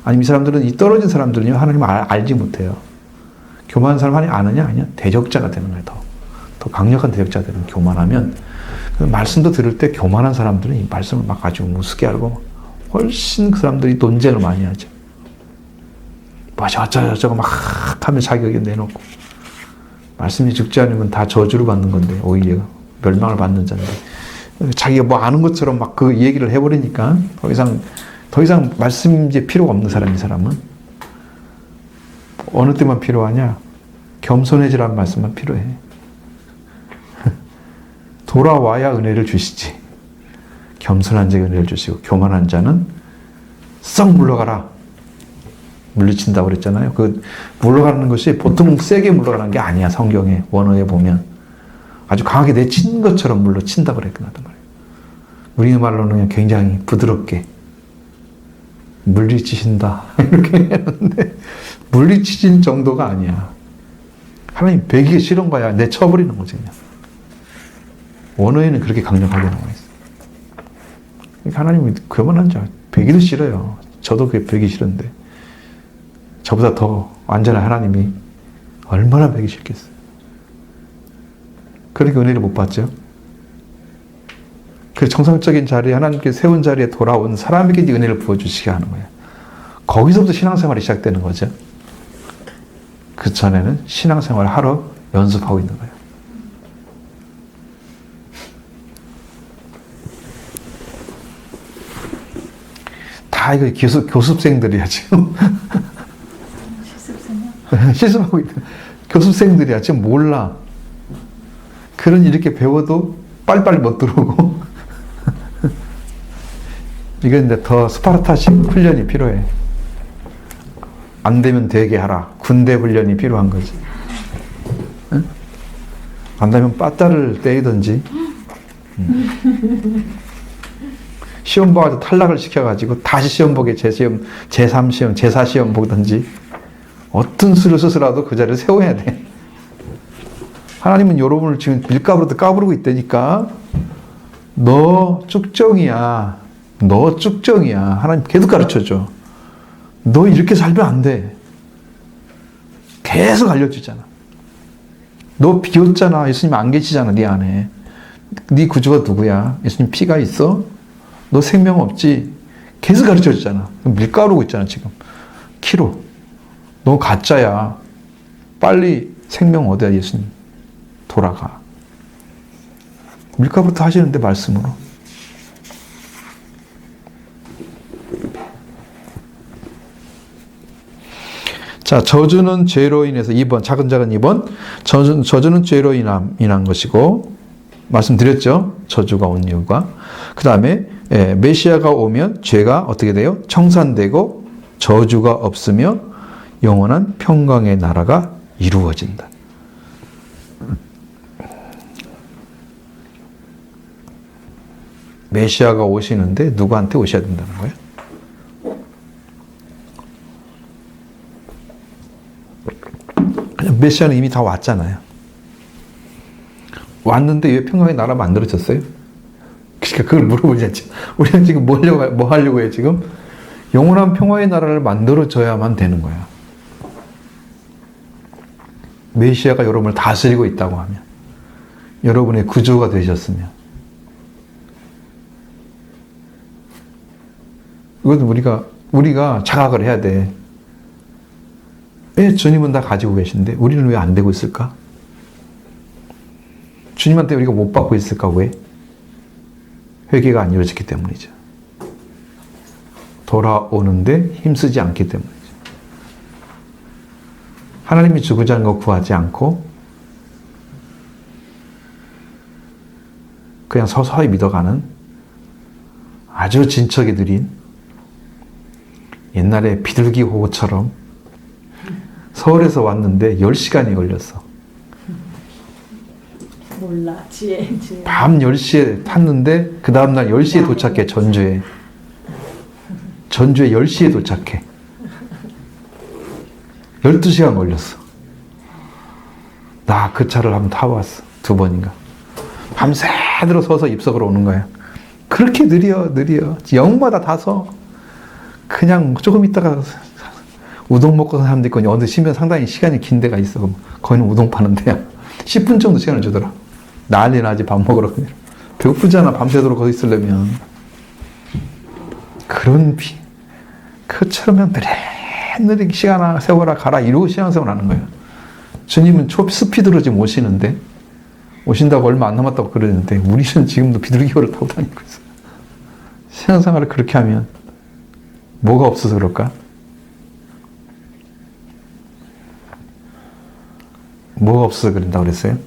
아니면 이 사람들은, 이 떨어진 사람들은요 하나님을 알지 못해요. 교만한 사람 하나님 아느냐? 아니야. 대적자가 되는 거예요. 더 강력한 대적자가 되는. 교만하면 말씀도 들을 때 교만한 사람들은 이 말씀을 막 아주 무섭게 알고 훨씬 그 사람들이 논쟁을 많이 하죠. 뭐 저거 막 하면 자기 의견 내놓고, 말씀이 죽지 않으면 다 저주를 받는 건데 오히려 멸망을 받는 자인데, 자기가 뭐 아는 것처럼 막 그 얘기를 해버리니까 더 이상 말씀이 이제 필요가 없는 사람이, 사람은 어느 때만 필요하냐? 겸손해지라는 말씀만 필요해. 돌아와야 은혜를 주시지. 겸손한 자에게 은혜를 주시고 교만한 자는 썩 물러가라. 물리친다고 그랬잖아요. 그 물러가는 것이 보통 세게 물러가는 게 아니야. 성경에 원어에 보면 아주 강하게 내친 것처럼 물러친다고 그랬거든 말이에요. 우리 말로는 그냥 굉장히 부드럽게 물리치신다 이렇게 했는데, 물리치신 정도가 아니야. 하나님 배기가 싫은 거야. 내쳐버리는 거지 그냥. 원어에는 그렇게 강력하게 나와 있어. 그러니까 하나님은 교만한 자 배기도 싫어요. 저도 그게 배기 싫은데 저보다 더 완전한 하나님이 얼마나 배기 싫겠어요. 그러니까 은혜를 못 받죠. 그 정상적인 자리에, 하나님께 세운 자리에 돌아온 사람에게 은혜를 부어주시게 하는 거예요. 거기서부터 신앙생활이 시작되는 거죠. 그 전에는 신앙생활을 하러 연습하고 있는 거예요. 다 이거 교습생들이야 지금. 실습하고 있는 교습생들이야. 지금 몰라. 그런 이렇게 배워도 빨리빨리 못 들어오고. 이건 이제 더 스파르타식 훈련이 필요해. 안 되면 되게 하라. 군대 훈련이 필요한 거지. 응? 안 되면 빠따를 때리든지. 시험 봐가지고 탈락을 시켜가지고 다시 시험 보게 재시험, 제3시험, 제4시험 보든지, 어떤 수를 써서라도 그 자리를 세워야 돼. 하나님은 여러분을 지금 밀가루로 까부르고 있다니까. 너 쭉정이야. 너 쭉정이야. 하나님 계속 가르쳐줘. 너 이렇게 살면 안 돼. 계속 알려주잖아. 너 비었잖아. 예수님 안 계시잖아. 네 안에. 네 구주가 누구야? 예수님 피가 있어? 너 생명 없지? 계속 가르쳐 주잖아. 밀가루고 있잖아 지금. 키로. 너 가짜야. 빨리 생명 얻어야 예수님. 돌아가. 밀가루부터 하시는데 말씀으로. 자, 저주는 죄로 인해서 2번, 차근차근 2번. 저주는 죄로 인한 것이고, 말씀드렸죠? 저주가 온 이유가. 그 다음에 메시아가 오면 죄가 어떻게 돼요? 청산되고 저주가 없으며 영원한 평강의 나라가 이루어진다. 메시아가 오시는데 누구한테 오셔야 된다는 거예요? 메시아는 이미 다 왔잖아요. 왔는데 왜 평강의 나라 만들어졌어요? 그러니까 그걸 물어보지 않죠. 우리는 지금 뭐 하려고 해요, 지금? 영원한 평화의 나라를 만들어줘야만 되는 거야. 메시아가 여러분을 다스리고 있다고 하면, 여러분의 구주가 되셨으면, 이건 우리가 자각을 해야 돼. 왜 주님은 다 가지고 계신데 우리는 왜 안 되고 있을까? 주님한테 우리가 못 받고 있을까? 왜? 회개가 안 이루어졌기 때문이죠. 돌아오는데 힘쓰지 않기 때문이죠. 하나님이 주고자 하는 거 구하지 않고 그냥 서서히 믿어가는 아주 진척이 느린 옛날에 비둘기 호흡처럼 서울에서 왔는데 10시간이 걸렸어. 몰라. 지혜. 밤 10시에 탔는데 그 다음날 10시에 도착해. 전주에 10시에 도착해. 12시간 걸렸어. 나 그 차를 한번 타봤어. 2번인가. 밤새도록 서서 입석으로 오는 거야. 그렇게 느려. 영마다 다서 그냥 조금 있다가 우동 먹고 사는 사람도 있고 어느 시면 상당히 시간이 긴 데가 있어. 거기는 우동 파는 데야. 10분 정도 시간을 주더라. 난리 나지. 밥 먹으러. 배고프잖아. 밤새도록 거기 있으려면. 그처럼 느리게 시간 세워라 가라 이러고 신앙생활 하는 거예요. 주님은 스피드로 지금 오신다고 얼마 안 남았다고 그러는데 우리는 지금도 비둘기호를 타고 다니고 있어요. 신앙생활을 그렇게 하면 뭐가 없어서 그럴까? 뭐가 없어서 그런다고 그랬어요?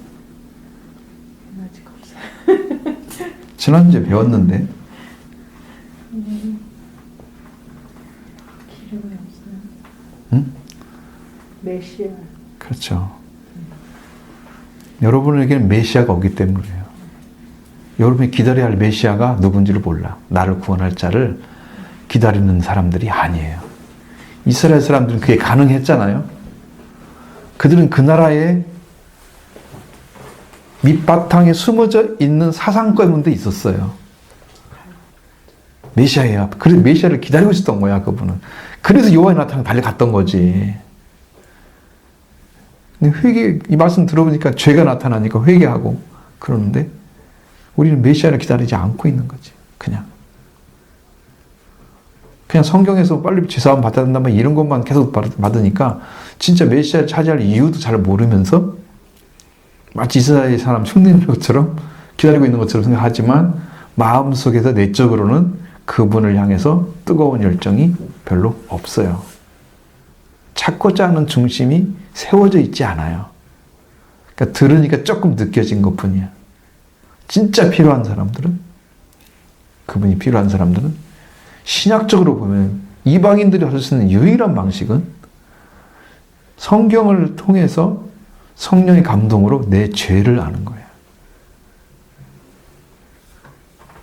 아직 없어요. 지난주에 배웠는데 기름이 없어요. 응? 메시아. 그렇죠. 여러분에게는 메시아가 없기 때문이에요. 여러분이 기다려야 할 메시아가 누군지를 몰라. 나를 구원할 자를 기다리는 사람들이 아니에요. 이스라엘 사람들은 그게 가능했잖아요. 그들은 그 나라의 밑바탕에 숨어져 있는 사상권문도 있었어요. 메시아예요. 그래서 메시아를 기다리고 있었던 거야, 그분은. 그래서 여호와의 나타나서 달려갔던 거지. 근데 이 말씀 들어보니까 죄가 나타나니까 회개하고 그러는데 우리는 메시아를 기다리지 않고 있는 거지. 그냥 성경에서 빨리 죄사함 받아야 된다면 이런 것만 계속 받으니까 진짜 메시아를 차지할 이유도 잘 모르면서 마치 이스라엘 사람 흉내내는 것처럼 기다리고 있는 것처럼 생각하지만 마음속에서 내적으로는 그분을 향해서 뜨거운 열정이 별로 없어요. 찾고자 하는 중심이 세워져 있지 않아요. 그러니까 들으니까 조금 느껴진 것뿐이야. 진짜 필요한 사람들은, 그분이 필요한 사람들은 신학적으로 보면 이방인들이 할 수 있는 유일한 방식은 성경을 통해서 성령의 감동으로 내 죄를 아는 거예요.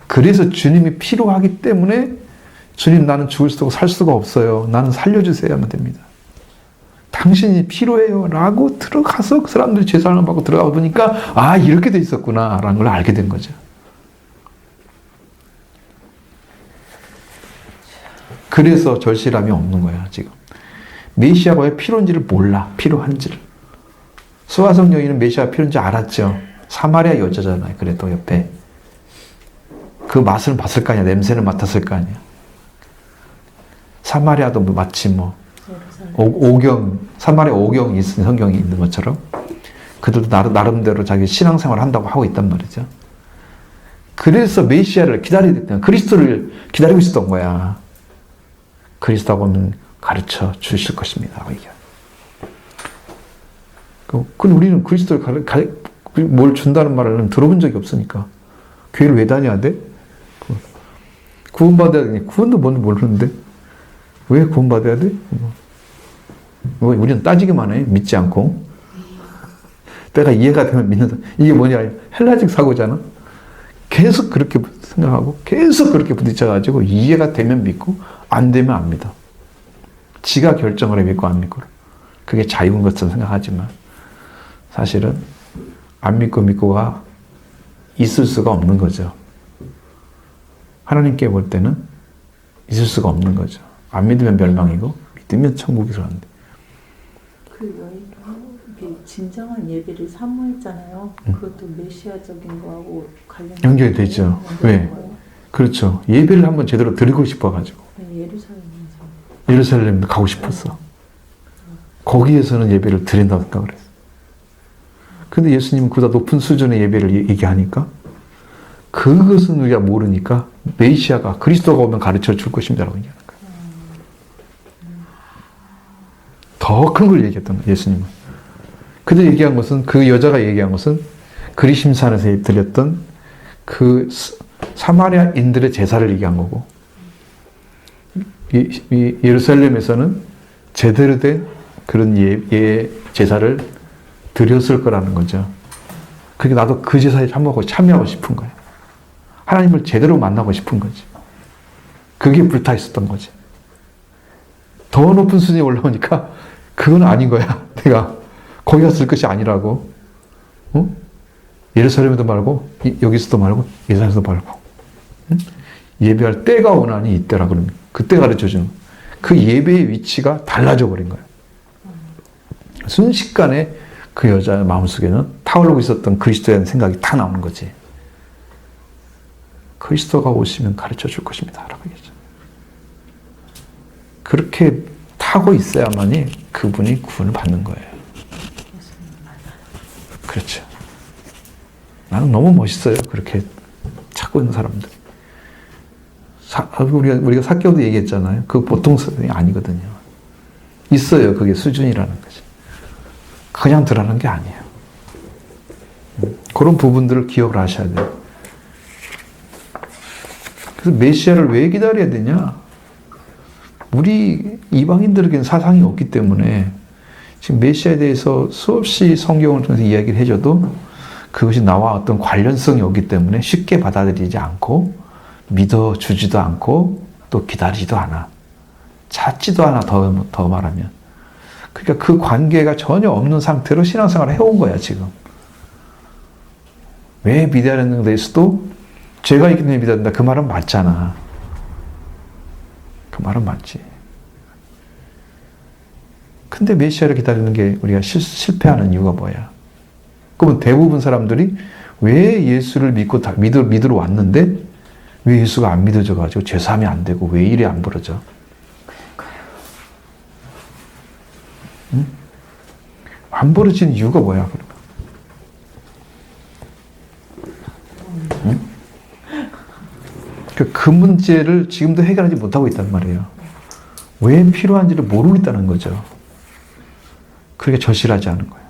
그래서 주님이 필요하기 때문에 주님 나는 죽을 수도 살 수가 없어요. 나는 살려주세요 하면 됩니다. 당신이 필요해요 라고 들어가서 사람들이 죄사함을 받고 들어가 보니까 아 이렇게 돼 있었구나 라는 걸 알게 된 거죠. 그래서 절실함이 없는 거야 지금. 메시아가 왜 필요한지를 몰라. 필요한지를. 수화성 여인은 메시아가 필요한지 알았죠. 사마리아 여자잖아요. 그래도 옆에 그 맛을 봤을 거 아니야. 냄새를 맡았을 거 아니야. 사마리아도 마치 사마리아 오경이 있는 성경이 있는 것처럼 그들도 나름대로 자기 신앙생활을 한다고 하고 있단 말이죠. 그래서 메시아를 기다리고 있던 그리스도를 기다리고 있었던 거야. 그리스도가 오면 가르쳐 주실 것입니다. 근데 우리는 그리스도를 뭘 준다는 말을 들어본 적이 없으니까 교회를 왜 다녀야 돼? 구원받아야 되니 구원도 뭔지 모르는데 왜 구원받아야 돼? 우리는 따지기만 해. 믿지 않고. 내가 이해가 되면 믿는다. 이게 뭐냐. 헬라식 사고잖아. 계속 그렇게 생각하고 계속 그렇게 부딪혀가지고 이해가 되면 믿고 안 되면 안 믿어. 지가 결정을 해 믿고 안 믿고. 그게 자유인 것처럼 생각하지만 사실은 안 믿고가 있을 수가 없는 거죠. 하나님께 볼 때는 있을 수가 없는 거죠. 안 믿으면 멸망이고 믿으면 천국이라 하는데. 그 여인이 진정한 예배를 사모했잖아요. 그것도 메시아적인 거하고 연결이 되죠. 왜? 그렇죠. 예배를 한번 제대로 드리고 싶어가지고. 네, 예루살렘 가고 싶었어. 거기에서는 예배를 드린다고 생각을 했어. 근데 예수님은 그보다 높은 수준의 예배를 얘기하니까 그것은 우리가 모르니까 메시아가 그리스도가 오면 가르쳐 줄 것입니다라고 얘기하는 거예요. 더 큰 걸 얘기했던 거예요, 예수님은. 그들 얘기한 것은, 그 여자가 얘기한 것은 그리심산에서 들렸던 그 사마리아인들의 제사를 얘기한 거고, 이 예루살렘에서는 제대로 된 그런 제사를 드렸을 거라는 거죠. 그러니까 나도 그 제사에 참여하고 싶은 거예요. 하나님을 제대로 만나고 싶은 거지. 그게 불타 있었던 거지. 더 높은 수준에 올라오니까 그건 아닌 거야. 내가 거기 갔을 것이 아니라고. 어? 예루살렘에도 말고 여기서도 말고 예산에서도 말고. 응? 예배할 때가 오나니 이때라 그러면 그때 가르쳐주는 그 예배의 위치가 달라져 버린 거예요. 순식간에 그 여자의 마음속에는 타오르고 있었던 그리스도에 대한 생각이 다 나오는 거지. 그리스도가 오시면 가르쳐 줄 것입니다. 라고 얘기했죠. 그렇게 타고 있어야만이 그분이 구원을 받는 거예요. 그렇죠. 나는 너무 멋있어요. 그렇게 찾고 있는 사람들. 우리가 사교도 얘기했잖아요. 그 보통 사람이 아니거든요. 있어요. 그게 수준이라는 거지. 그냥 들어가는 게 아니에요. 그런 부분들을 기억을 하셔야 돼요. 그래서 메시아를 왜 기다려야 되냐? 우리 이방인들에게는 사상이 없기 때문에 지금 메시아에 대해서 수없이 성경을 통해서 이야기를 해줘도 그것이 나와 어떤 관련성이 없기 때문에 쉽게 받아들이지 않고 믿어주지도 않고 또 기다리지도 않아. 찾지도 않아, 더 말하면. 그러니까 그 관계가 전혀 없는 상태로 신앙생활을 해온 거야, 지금. 왜 믿어야 되는데서도 죄가 있기 때문에 믿어야 된다. 그 말은 맞잖아. 그 말은 맞지. 근데 메시아를 기다리는 게 우리가 실패하는 이유가 뭐야? 그러면 대부분 사람들이 왜 예수를 믿고 믿으러 왔는데 왜 예수가 안 믿어져가지고 죄사함이 안 되고 왜 일이 안 벌어져? 응? 안 벌어지는 이유가 뭐야? 응? 그 문제를 지금도 해결하지 못하고 있단 말이에요. 왜 필요한지를 모르고 있다는 거죠. 그러니까 절실하지 않은 거예요.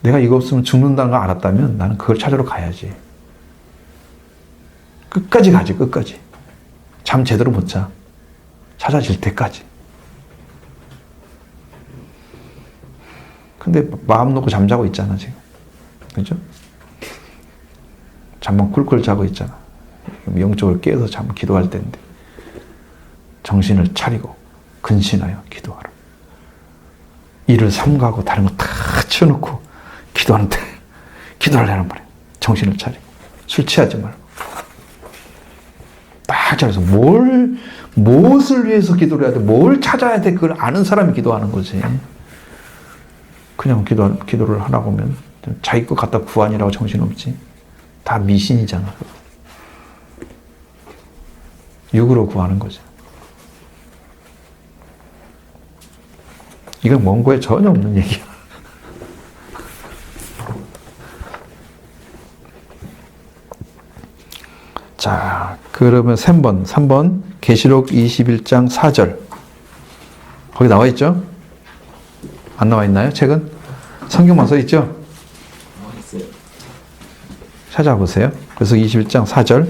내가 이거 없으면 죽는다는 걸 알았다면 나는 그걸 찾으러 가야지. 끝까지 가지, 끝까지. 잠 제대로 못 자. 찾아질 때까지. 근데 마음 놓고 잠자고 있잖아, 지금. 그죠? 잠만 꿀꿀 자고 있잖아. 영적으로 깨어서 기도할 때인데. 정신을 차리고 근신하여 기도하라. 일을 삼가고 다른 거 다 치워놓고 기도하는데 기도하려는 말이에요. 정신을 차리고 술 취하지 말고 딱 잘해서 무엇을 위해서 기도를 해야 돼? 뭘 찾아야 돼? 그걸 아는 사람이 기도하는 거지. 그냥 기도를 하라고 하면 자기 것 갖다 구하니라고 정신없지. 다 미신이잖아. 육으로 구하는 거지. 이건 원고에 전혀 없는 얘기야. 자, 그러면 3번 계시록 21장 4절. 거기 나와 있죠? 안 나와 있나요? 책은? 성경만 써 있죠? 찾아보세요. 그래서 21장 4절.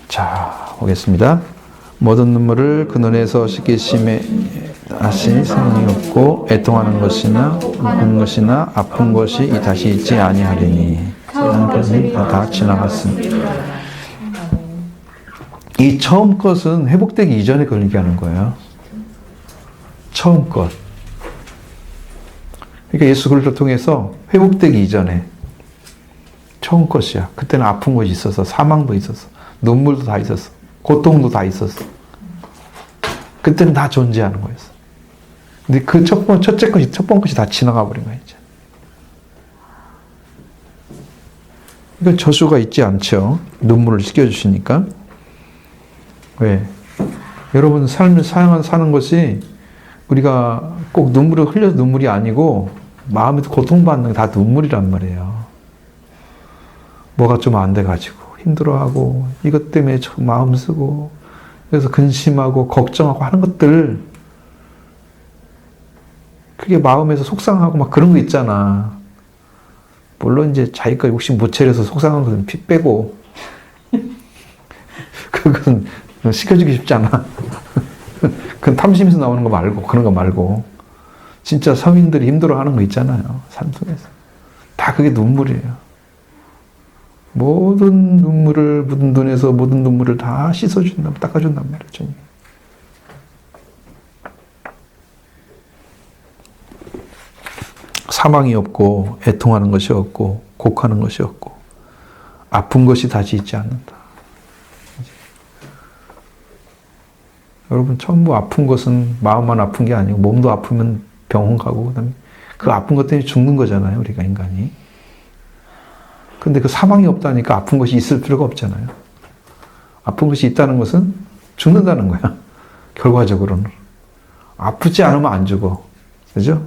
자, 보겠습니다. 모든 눈물을 그 눈에서 씻기심에 다시 생명이 없고 애통하는 것이나 우는 것이나 아픈 것이 다시 있지 아니하리니 다 지나갔습니다. 이 처음 것은 회복되기 이전에 그걸 얘기하는 거예요. 처음 것. 그러니까 예수 그리스도를 통해서 회복되기 이전에 처음 것이야. 그때는 아픈 것이 있었어. 사망도 있었어. 눈물도 다 있었어. 고통도 다 있었어. 그때는 다 존재하는 거였어. 근데 그 첫 번째 것이 다 지나가 버린 거야, 이제. 그러니까 저주가 있지 않죠. 눈물을 씻겨주시니까. 왜? 여러분 삶을 사는 것이 우리가 꼭 눈물을 흘려서 눈물이 아니고 마음에서 고통받는 게 다 눈물이란 말이에요. 뭐가 좀 안 돼가지고 힘들어하고 이것 때문에 마음 쓰고 그래서 근심하고 걱정하고 하는 것들 그게 마음에서 속상하고 막 그런 거 있잖아. 물론 이제 자기가 욕심 못 차려서 속상한 것은 피 빼고 그건 시켜주기 쉽지 않아. 그건 탐심에서 나오는 거 말고 그런 거 말고 진짜 성인들이 힘들어하는 거 있잖아요. 삶 속에서 다 그게 눈물이에요. 모든 눈물을 묻은 눈에서 모든 눈물을 다 씻어준다, 닦아준단 말이에요. 주님. 사망이 없고 애통하는 것이 없고 곡하는 것이 없고 아픈 것이 다시 있지 않는다. 여러분 전부 아픈 것은 마음만 아픈 게 아니고 몸도 아프면 병원 가고 그다음에 그 아픈 것 때문에 죽는 거잖아요. 우리가 인간이. 근데 그 사망이 없다니까 아픈 것이 있을 필요가 없잖아요. 아픈 것이 있다는 것은 죽는다는 거야. 결과적으로는. 아프지 않으면 안 죽어. 그죠?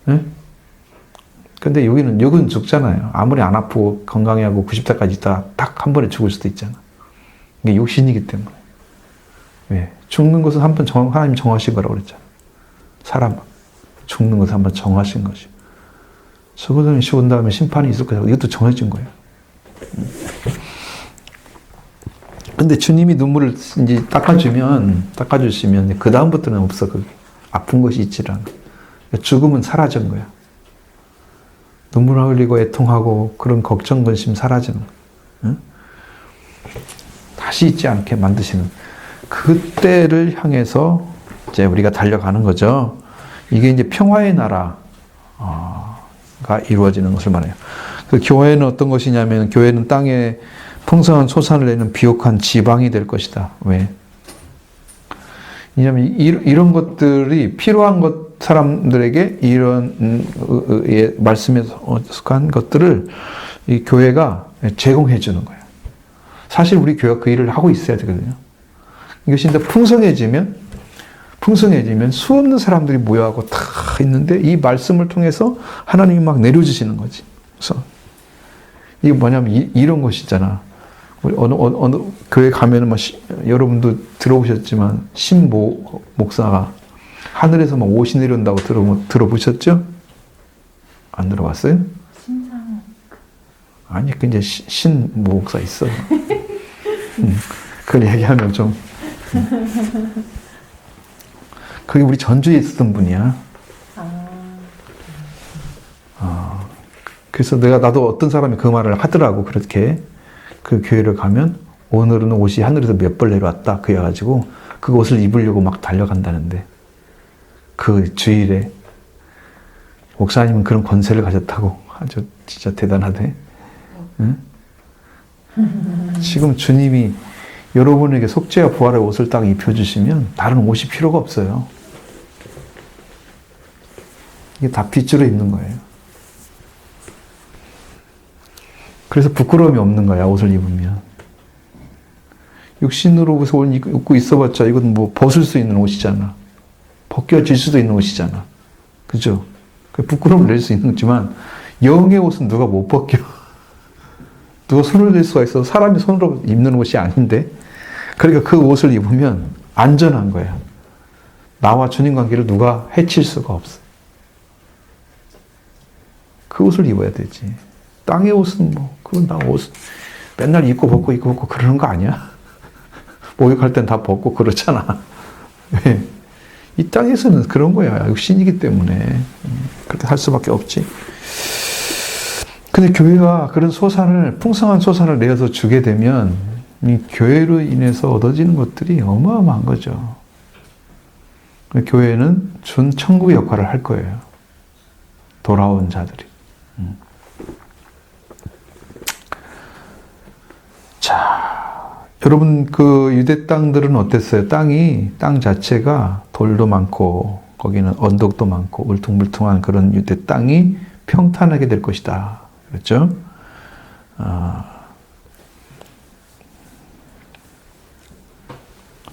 네? 근데 여기는 죽잖아요. 아무리 안 아프고 건강해하고 90대까지 있다 딱 한 번에 죽을 수도 있잖아. 이게 육신이기 때문에. 왜? 죽는 것은 한번 하나님 정하신 거라고 그랬잖아. 사람 죽는 것을 한번 정하신 것이. 죽은 죽은 다음에 심판이 있을 거야. 이것도 정해진 거예요. 근데 주님이 눈물을 이제 닦아주시면 그 다음부터는 없어. 그 아픈 것이 있질 않아. 죽음은 사라진 거야. 눈물 흘리고 애통하고 그런 걱정 근심 사라지는 거야. 응? 다시 있지 않게 만드시는 그때를 향해서 이제 우리가 달려가는 거죠. 이게 이제 평화의 나라가 이루어지는 것을 말해요. 그 교회는 어떤 것이냐면 교회는 땅에 풍성한 소산을 내는 비옥한 지방이 될 것이다. 왜? 왜냐하면 이런 것들이 필요한 사람들에게 이런 말씀에 속한 것들을 이 교회가 제공해 주는 거예요. 사실 우리 교회가 그 일을 하고 있어야 되거든요. 이것이 이제 풍성해지면 수없는 사람들이 모여하고 다 있는데 이 말씀을 통해서 하나님이 막 내려주시는 거지. 그래서 이게 뭐냐면 이런 것이잖아. 우리 어느 교회 가면은 막 여러분도 들어보셨지만 목사가 하늘에서 막 옷이 내려온다고 들어보셨죠? 안 들어봤어요? 신상. 아니, 그 이제 목사 있어. 그걸 얘기하면 좀. 그게 우리 전주에 있었던 분이야. 그래서 나도 어떤 사람이 그 말을 하더라고. 그렇게 그 교회를 가면 오늘은 옷이 하늘에서 몇 벌 내려왔다. 그래가지고 그 옷을 입으려고 막 달려간다는데 그 주일에 목사님은 그런 권세를 가졌다고. 아주 진짜 대단하대. 응? 지금 주님이 여러분에게 속죄와 부활의 옷을 딱 입혀주시면 다른 옷이 필요가 없어요. 이게 다 핏줄에 입는 거예요. 그래서 부끄러움이 없는 거야, 옷을 입으면. 육신으로 옷을 입고 있어봤자 이건 뭐 벗을 수 있는 옷이잖아. 벗겨질 수도 있는 옷이잖아. 그죠? 부끄러움을 낼 수 있는 거지만 영의 옷은 누가 못 벗겨. 누가 손을 댈 수가 있어. 사람이 손으로 입는 옷이 아닌데. 그러니까 그 옷을 입으면 안전한 거야. 나와 주님 관계를 누가 해칠 수가 없어. 그 옷을 입어야 되지. 땅의 옷은 그건 다 옷, 맨날 입고 벗고 그러는 거 아니야? 목욕할 땐 다 벗고 그렇잖아. 왜? 이 땅에서는 그런 거야. 육신이기 때문에. 그렇게 할 수밖에 없지. 근데 교회가 그런 풍성한 소산을 내어서 주게 되면 이 교회로 인해서 얻어지는 것들이 어마어마한 거죠. 교회는 준 천국의 역할을 할 거예요. 돌아온 자들이. 자, 여러분 그 유대 땅들은 어땠어요? 땅 자체가 돌도 많고 거기는 언덕도 많고 울퉁불퉁한 그런 유대 땅이 평탄하게 될 것이다. 그렇죠?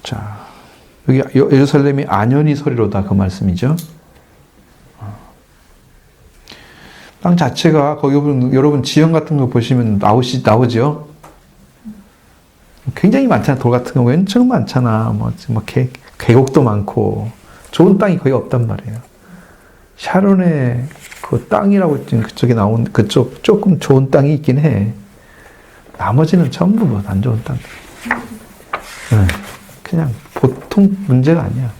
자, 여기 예루살렘이 안연히 서리로다 그 말씀이죠. 땅 자체가 거기 보면 여러분 지형 같은 거 보시면 나오죠. 굉장히 많잖아. 돌 같은 거 엄청 많잖아. 뭐 계곡도 많고 좋은 땅이 거의 없단 말이에요. 샤론의 그 땅이라고 지금 그쪽에 나온 그쪽 조금 좋은 땅이 있긴 해. 나머지는 전부 뭐 안 좋은 땅. 그냥 보통 문제가 아니야.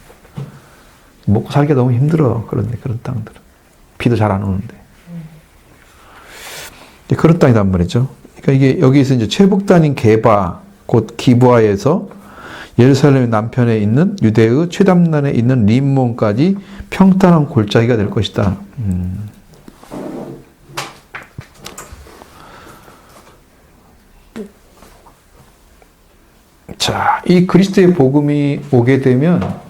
먹고 살기가 너무 힘들어. 그런데 그런 땅들은 비도 잘 안 오는데. 그런 땅이란 말이죠. 그러니까 이게 여기서 이제 최북단인 게바 곧 기브아에서 예루살렘 남편에 있는 유대의 최남단에 있는 림몬까지 평탄한 골짜기가 될 것이다. 자, 이 그리스도의 복음이 오게 되면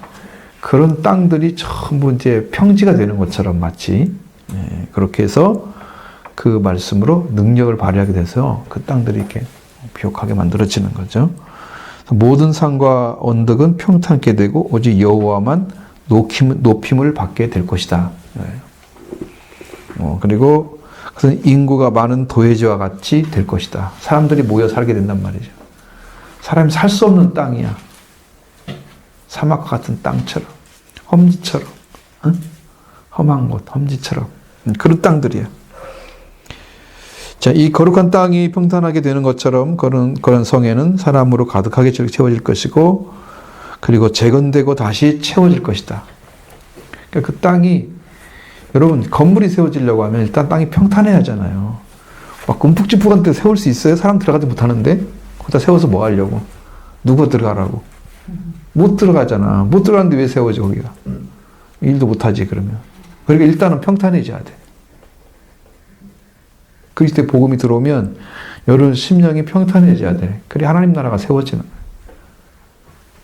그런 땅들이 전부 이제 평지가 되는 것처럼 마치 그렇게 해서 그 말씀으로 능력을 발휘하게 돼서 그 땅들이 이렇게 비옥하게 만들어지는 거죠. 모든 산과 언덕은 평탄케 되고 오직 여호와만 높임을 받게 될 것이다. 그리고 그것은 인구가 많은 도회지와 같이 될 것이다. 사람들이 모여 살게 된단 말이죠. 사람이 살 수 없는 땅이야. 사막과 같은 땅처럼, 험지처럼, 험한 곳, 험지처럼 그런 땅들이야. 자, 이 거룩한 땅이 평탄하게 되는 것처럼 그런 성에는 사람으로 가득하게 채워질 것이고, 그리고 재건되고 다시 채워질 것이다. 그러니까 그 땅이, 여러분, 건물이 세워지려고 하면 일단 땅이 평탄해야 하잖아요. 막 움푹집푹한 데 세울 수 있어요? 사람 들어가지 못하는데? 거기다 세워서 뭐 하려고? 누구 들어가라고? 못 들어가잖아. 못 들어가는데 왜 세워져, 거기가? 일도 못하지, 그러면. 그러니까 일단은 평탄해져야 돼. 그리스도의 복음이 들어오면 여러분 심령이 평탄해져야 돼. 그래 하나님 나라가 세워지는 거야.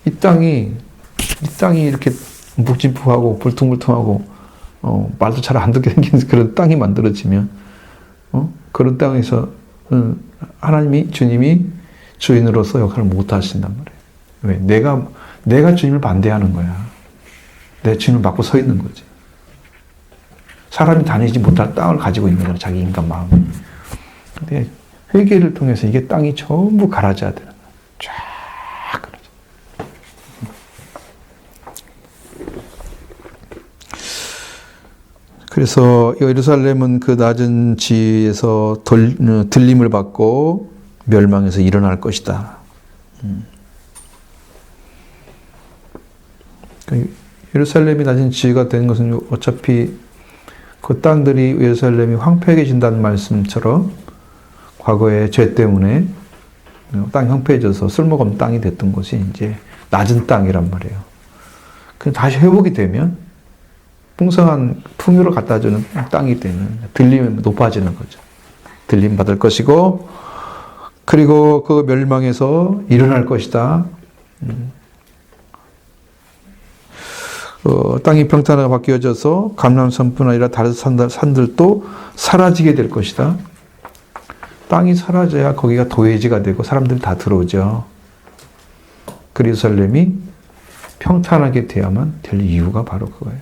이 땅이 이렇게 묵직하고 불퉁불퉁하고 말도 잘 안 듣게 생긴 그런 땅이 만들어지면 그런 땅에서 주님이 주인으로서 역할을 못 하신단 말이에요. 왜? 내가 주님을 반대하는 거야. 내 주님을 막고 서 있는 거지. 사람이 다니지 못할 땅을 가지고 있는 거잖아, 자기 인간 마음이. 근데 회개를 통해서 이게 땅이 전부 갈아져야 되는 거야. 쫙 갈아져. 그래서 예루살렘은 그 낮은 지에서 들림을 받고 멸망에서 일어날 것이다. 예루살렘이 낮은 지위가 된 것은 어차피 그 땅들이 예루살렘이 황폐해진다는 말씀처럼 과거의 죄 때문에 땅이 황폐해져서 쓸모가 없는 땅이 됐던 곳이 이제 낮은 땅이란 말이에요. 다시 회복이 되면 풍성한 풍요를 갖다 주는 땅이 되면 들림이 높아지는 거죠. 들림 받을 것이고, 그리고 그 멸망에서 일어날 것이다. 땅이 평탄하게 바뀌어져서 감람산뿐 아니라 다른 산들도 사라지게 될 것이다. 땅이 사라져야 거기가 도회지가 되고 사람들이 다 들어오죠. 그 예루살렘이 평탄하게 돼야만 될 이유가 바로 그거예요.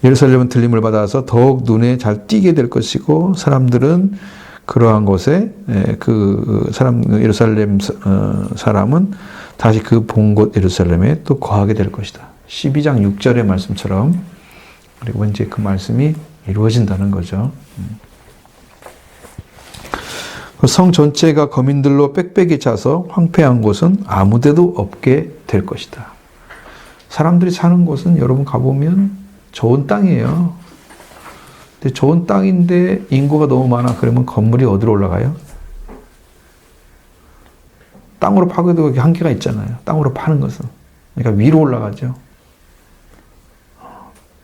예루살렘은 들림을 받아서 더욱 눈에 잘 띄게 될 것이고, 사람들은 그러한 곳에 예루살렘 사람은 다시 그 본 곳 예루살렘에 또 거하게 될 것이다. 12장 6절의 말씀처럼. 그리고 이제 그 말씀이 이루어진다는 거죠. 성 전체가 거민들로 빽빽이 차서 황폐한 곳은 아무데도 없게 될 것이다. 사람들이 사는 곳은 여러분 가보면 좋은 땅이에요. 근데 좋은 땅인데 인구가 너무 많아. 그러면 건물이 어디로 올라가요? 땅으로 파고도 한계가 있잖아요. 땅으로 파는 것은. 그러니까 위로 올라가죠.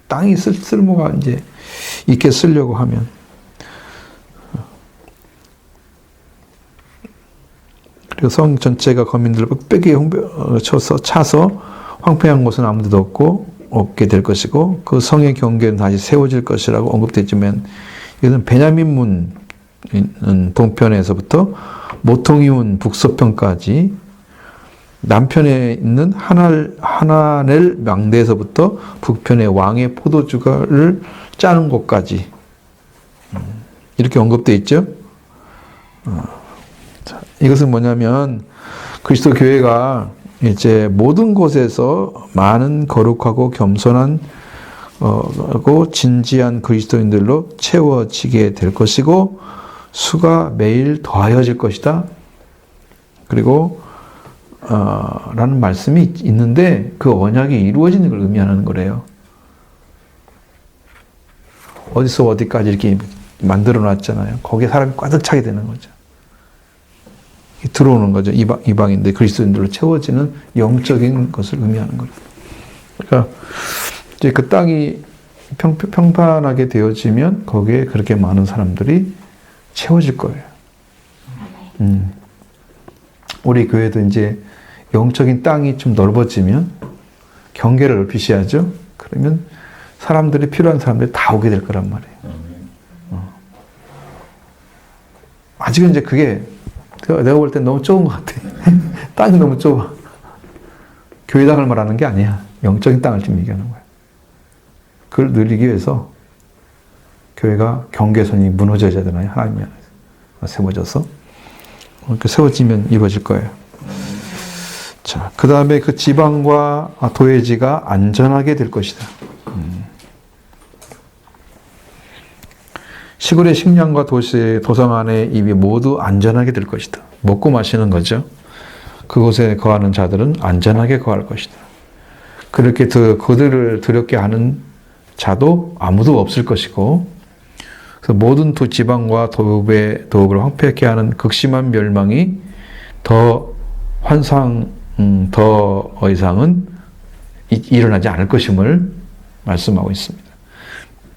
땅이 쓸모가 이제 있게 쓰려고 하면. 그리고 성 전체가 거민들을 빽빽이 차서 황폐한 곳은 아무데도 없게 될 것이고, 그 성의 경계는 다시 세워질 것이라고 언급됐지만, 이것은 베냐민 문 동편에서부터 모퉁이 문 북서편까지 남편에 있는 하나넬 망대에서부터 북편의 왕의 포도주를 짜는 곳까지 이렇게 언급되어 있죠. 자, 이것은 뭐냐면 그리스도 교회가 이제 모든 곳에서 많은 거룩하고 겸손한 고 진지한 그리스도인들로 채워지게 될 것이고 수가 매일 더하여질 것이다. 그리고 라는 말씀이 있는데 그 언약이 이루어지는 걸 의미하는 거래요. 어디서 어디까지 이렇게 만들어 놨잖아요. 거기에 사람이 꽉 차게 되는 거죠. 들어오는 거죠. 이방인들, 그리스도인들로 채워지는 영적인 것을 의미하는 거예요. 그러니까 이제 그 땅이 평판하게 되어지면 거기에 그렇게 많은 사람들이 채워질 거예요. 우리 교회도 이제 영적인 땅이 좀 넓어지면 경계를 넓히셔야죠. 그러면 사람들이 필요한 사람들이 다 오게 될 거란 말이에요. 아직은 이제 그게 내가 볼 땐 너무 좁은 것 같아. 땅이 너무 좁아. 교회 땅을 말하는 게 아니야. 영적인 땅을 지금 얘기하는 거야. 그걸 누리기 위해서 교회가 경계선이 무너져야 되잖아요. 하나님 안에서 세워져서. 그렇게 세워지면 이루어질 거예요. 자, 그 다음에 그 지방과 도회지가 안전하게 될 것이다. 시골의 식량과 도성 안의 입이 모두 안전하게 될 것이다. 먹고 마시는 거죠. 그곳에 거하는 자들은 안전하게 거할 것이다. 그렇게 그들을 두렵게 하는 자도 아무도 없을 것이고, 그래서 모든 지방과 도읍을 황폐케 하는 극심한 멸망이 더 이상은 일어나지 않을 것임을 말씀하고 있습니다.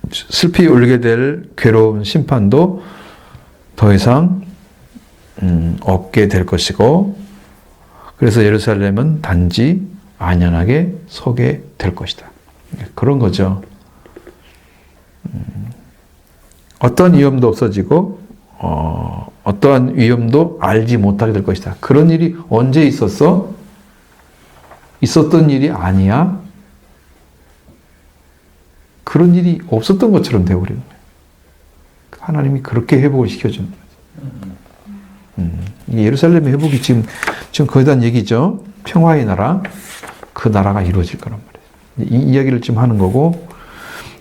슬피 울게 될 괴로운 심판도 더 이상 없게 될 것이고, 그래서 예루살렘은 단지 안연하게 서게 될 것이다. 그런 거죠. 어떠한 위험도 없어지고 어떠한 위험도 알지 못하게 될 것이다. 그런 일이 언제 있었어? 있었던 일이 아니야? 그런 일이 없었던 것처럼 되어버리는 거예요. 하나님이 그렇게 회복을 시켜주는 거죠. 예루살렘의 회복이 지금 거기에 대한 얘기죠. 평화의 나라, 그 나라가 이루어질 거란 말이에요. 이 이야기를 지금 하는 거고,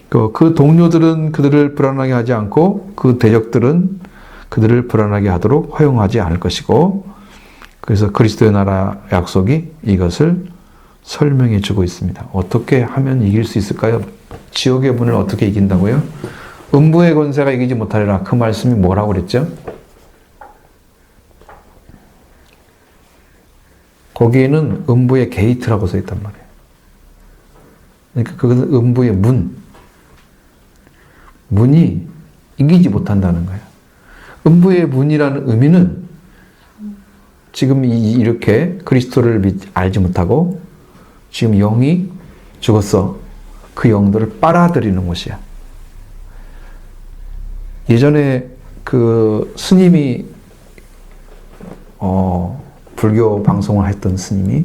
그 동료들은 그들을 불안하게 하지 않고 그 대적들은 그들을 불안하게 하도록 허용하지 않을 것이고, 그래서 그리스도의 나라 약속이 이것을 설명해 주고 있습니다. 어떻게 하면 이길 수 있을까요? 지옥의 문을 어떻게 이긴다고요? 음부의 권세가 이기지 못하리라. 그 말씀이 뭐라고 그랬죠? 거기에는 음부의 게이트라고 써 있단 말이에요. 그러니까 그것은 음부의 문이 이기지 못한다는 거예요. 음부의 문이라는 의미는 지금 이렇게 그리스도를 알지 못하고 지금 영이 죽었어. 그 영들을 빨아들이는 곳이야. 예전에 그 스님이 불교 방송을 했던 스님이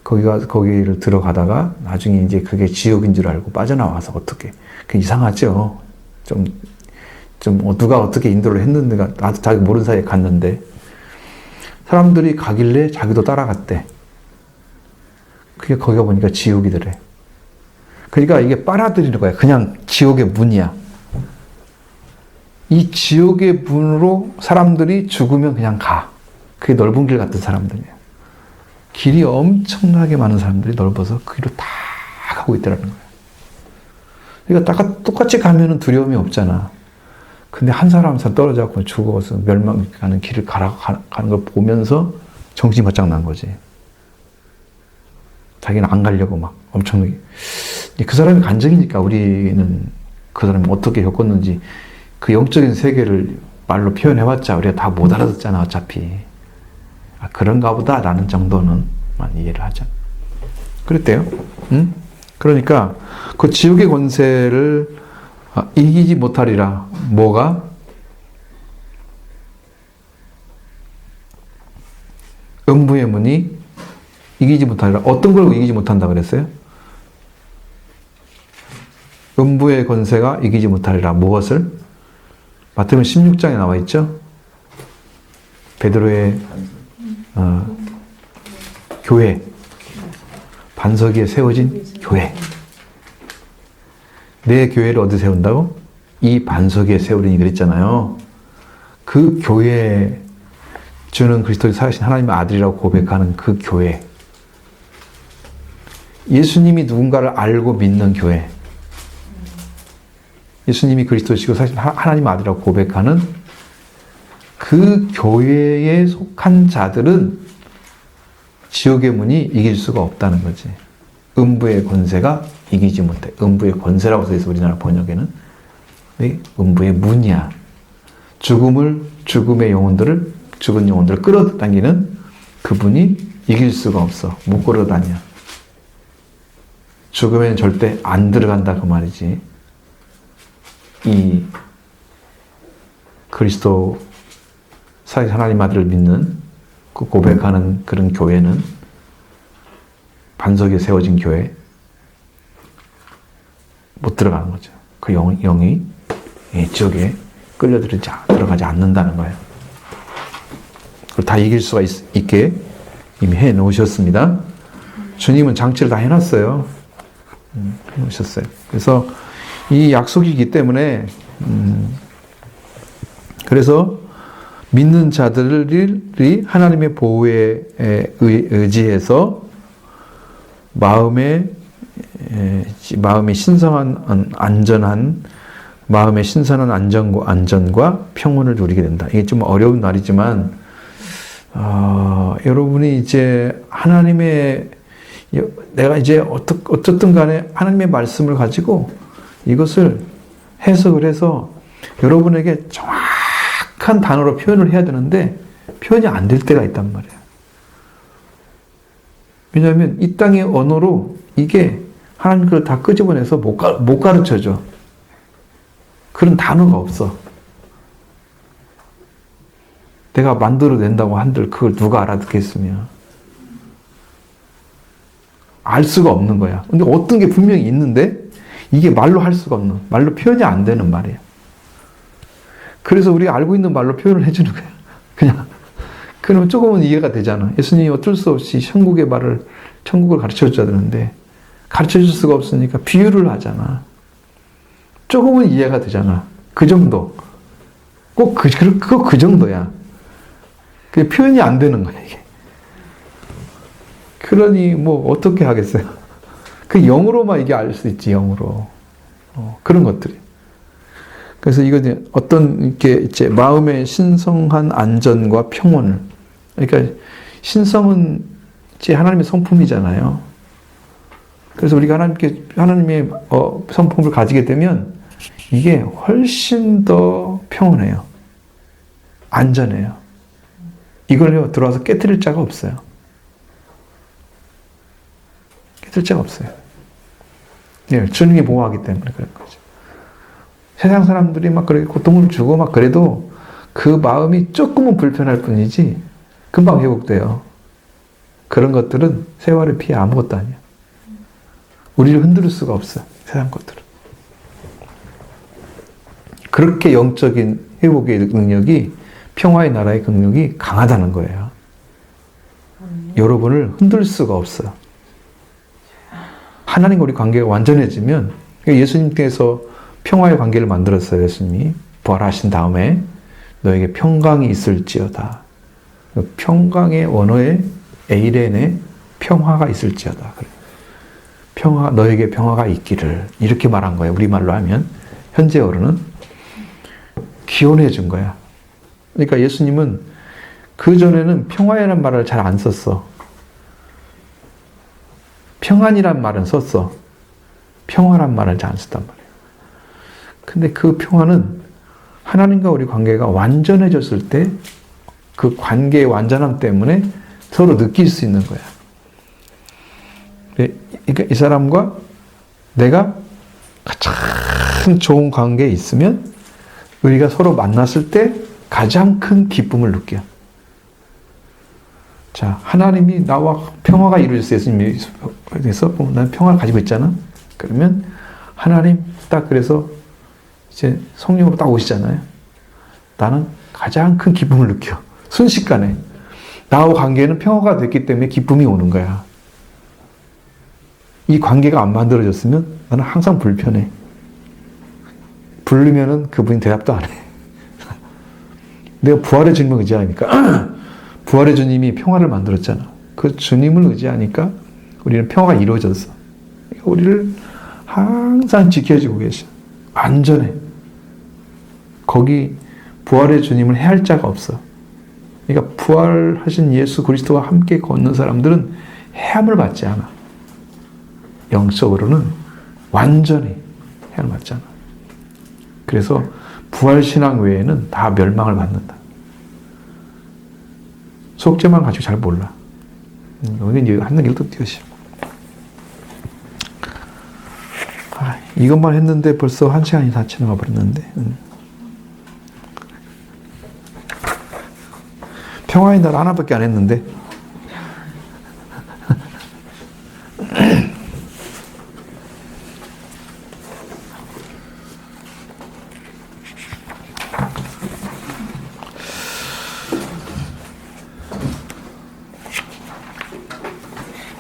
거기를 들어가다가 나중에 이제 그게 지옥인 줄 알고 빠져나와서 어떻게 그 이상하죠. 좀 누가 어떻게 인도를 했는데가 나도 자기 모르는 사이에 갔는데 사람들이 가길래 자기도 따라갔대. 그게 거기가 보니까 지옥이더래. 그러니까 이게 빨아들이는 거야. 그냥 지옥의 문이야. 이 지옥의 문으로 사람들이 죽으면 그냥 가. 그게 넓은 길 같은 사람들이에요. 길이 엄청나게 많은 사람들이 넓어서 그 길로 다 가고 있더라는 거예요. 그러니까 똑같이 가면은 두려움이 없잖아. 근데 한 사람 떨어져 갖고 죽어서 멸망하는 길을 가는 걸 보면서 정신이 바짝 난 거지. 자기는 안 가려고 막 엄청나게. 그 사람이 간증이니까 우리는 그 사람이 어떻게 겪었는지 그 영적인 세계를 말로 표현해봤자 우리가 다 못 알아듣잖아, 어차피. 그런가 보다 라는 정도는 이해를 하자. 그랬대요. 응? 그러니까 그 지옥의 권세를 이기지 못하리라. 뭐가? 음부의 문이 이기지 못하리라. 어떤 걸 이기지 못한다 그랬어요? 음부의 권세가 이기지 못하리라. 무엇을? 마태복음 16장에 나와 있죠. 베드로의 교회, 반석 위에 세워진 교회. 내 교회를 어디 세운다고? 이 반석 위에 세우리니 그랬잖아요. 그 교회, 주는 그리스도의 살아계신 하나님의 아들이라고 고백하는 그 교회. 예수님이 누군가를 알고 믿는 교회. 예수님이 그리스도시고 사실 하나님 아들이라고 고백하는 그 교회에 속한 자들은 지옥의 문이 이길 수가 없다는 거지. 음부의 권세가 이기지 못해. 음부의 권세라고 써있어 우리나라 번역에는. 음부의 문이야. 죽음의 영혼들을, 죽은 영혼들을 끌어당기는 그분이 이길 수가 없어. 못 끌어다녀. 죽음에는 절대 안 들어간다 그 말이지. 이 그리스도 하나님 아들을 믿는 그 고백하는 그런 교회는 반석에 세워진 교회 못 들어가는 거죠. 그 영이 지옥에 들어가지 않는다는 거예요. 그걸 다 이길 수가 있게 이미 해 놓으셨습니다. 주님은 장치를 다 해놨어요. 해 놓으셨어요. 그래서 이 약속이기 때문에 그래서 믿는 자들이 하나님의 보호에 의지해서 마음의 신성한 마음의 신선한 안전과 평온을 누리게 된다. 이게 좀 어려운 말이지만 여러분이 이제 내가 이제 어쨌든 간에 하나님의 말씀을 가지고 이것을 해석을 해서 여러분에게 정확한 단어로 표현을 해야 되는데 표현이 안 될 때가 있단 말이에요. 왜냐하면 이 땅의 언어로 이게 하나님 걸 다 끄집어내서 못 가르쳐줘. 그런 단어가 없어. 내가 만들어낸다고 한들 그걸 누가 알아듣겠으며. 알 수가 없는 거야. 근데 어떤 게 분명히 있는데 이게 말로 할 수가 없는, 말로 표현이 안 되는 말이에요. 그래서 우리가 알고 있는 말로 표현을 해주는 거야. 그냥. 그러면 조금은 이해가 되잖아. 예수님이 어쩔 수 없이 천국을 가르쳐 줘야 되는데 가르쳐 줄 수가 없으니까 비유를 하잖아. 조금은 이해가 되잖아. 그 정도. 꼭 그 정도야. 그게 표현이 안 되는 거야, 이게. 그러니 뭐 어떻게 하겠어요? 그 영으로만 이게 알 수 있지, 영으로. 그런 것들이. 그래서 이건 어떤 이렇게 이제 마음의 신성한 안전과 평온을. 그러니까 신성은 이제 하나님의 성품이잖아요. 그래서 우리가 하나님의 성품을 가지게 되면 이게 훨씬 더 평온해요. 안전해요. 이걸 들어와서 깨트릴 자가 없어요. 깨트릴 자가 없어요. 네, 주님이 보호하기 때문에 그런 거죠. 세상 사람들이 막 그렇게 고통을 주고 막 그래도 그 마음이 조금은 불편할 뿐이지 금방 회복돼요. 그런 것들은 세월의 피해 아무것도 아니야. 우리를 흔들 수가 없어. 세상 것들은. 그렇게 영적인 회복의 능력이 평화의 나라의 능력이 강하다는 거예요. 여러분을 흔들 수가 없어요. 하나님과 우리 관계가 완전해지면 예수님께서 평화의 관계를 만들었어요. 예수님이 부활하신 다음에 너에게 평강이 있을지어다. 평강의 원어에 에이렌에 평화가 있을지어다. 너에게 평화가 있기를 이렇게 말한 거예요. 우리말로 하면 현재어로는 기원해 준 거야. 그러니까 예수님은 그전에는 평화라는 말을 잘 안 썼어. 평안이란 말은 썼어. 평화란 말을 잘 안 썼단 말이에요. 근데 그 평화는 하나님과 우리 관계가 완전해졌을 때 그 관계의 완전함 때문에 서로 느낄 수 있는 거야. 그러니까 이 사람과 내가 가장 좋은 관계에 있으면 우리가 서로 만났을 때 가장 큰 기쁨을 느껴. 자, 하나님이 나와 평화가 이루어졌어요. 예수님이 그래서 난 평화를 가지고 있잖아. 그러면 하나님 딱 그래서 이제 성령으로 딱 오시잖아요. 나는 가장 큰 기쁨을 느껴. 순식간에. 나와 관계는 평화가 됐기 때문에 기쁨이 오는 거야. 이 관계가 안 만들어졌으면 나는 항상 불편해. 부르면은 그분이 대답도 안 해. 내가 부활의 주님을 의지하니까 부활의 주님이 평화를 만들었잖아. 그 주님을 의지하니까 우리는 평화가 이루어졌어. 우리를 항상 지켜주고 계셔. 안전해. 거기 부활의 주님을 해할 자가 없어. 그러니까 부활하신 예수 그리스도와 함께 걷는 사람들은 해함을 받지 않아. 영적으로는 완전히 해함을 받지 않아. 그래서 부활신앙 외에는 다 멸망을 받는다. 속죄만 가지고 잘 몰라. 여기는 하는 길도 뛰어시. 이것만 했는데 벌써 1시간이 다 지나가 버렸는데. 평화의 날 하나밖에 안 했는데.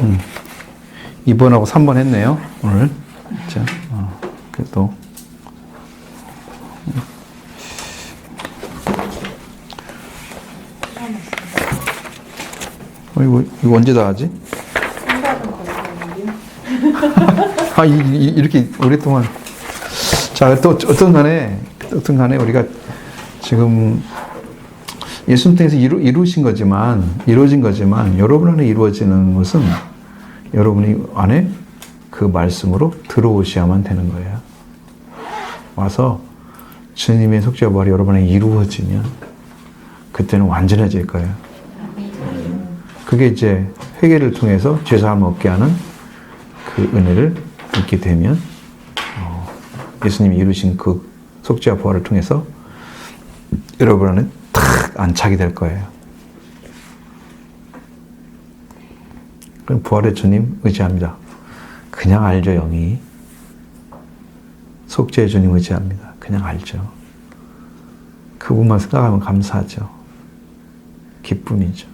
음. 2번하고 3번 했네요, 오늘. 자, 그래도. 이거 언제 다 하지? 생각은 걸리는데요. 이렇게 오랫동안. 자, 또 어떤 간에 우리가 지금 예수님 통해서 이루어진 거지만 여러분 안에 이루어지는 것은 여러분이 안에 그 말씀으로 들어오셔야만 되는 거예요. 와서 주님의 속죄와 부활이 여러분 안에 이루어지면 그때는 완전해질 거예요. 그게 이제 회개를 통해서 죄사함 얻게 하는 그 은혜를 얻게 되면 예수님이 이루신 그 속죄와 부활을 통해서 여러분 안에 탁 안착이 될 거예요. 그럼 부활의 주님 의지합니다. 그냥 알죠, 영이. 속죄의 주님 의지합니다. 그냥 알죠. 그분만 생각하면 감사하죠. 기쁨이죠.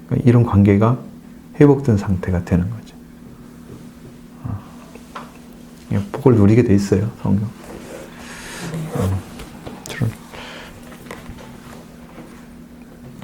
그러니까 이런 관계가 회복된 상태가 되는 거죠. 복을 누리게 돼 있어요, 성경.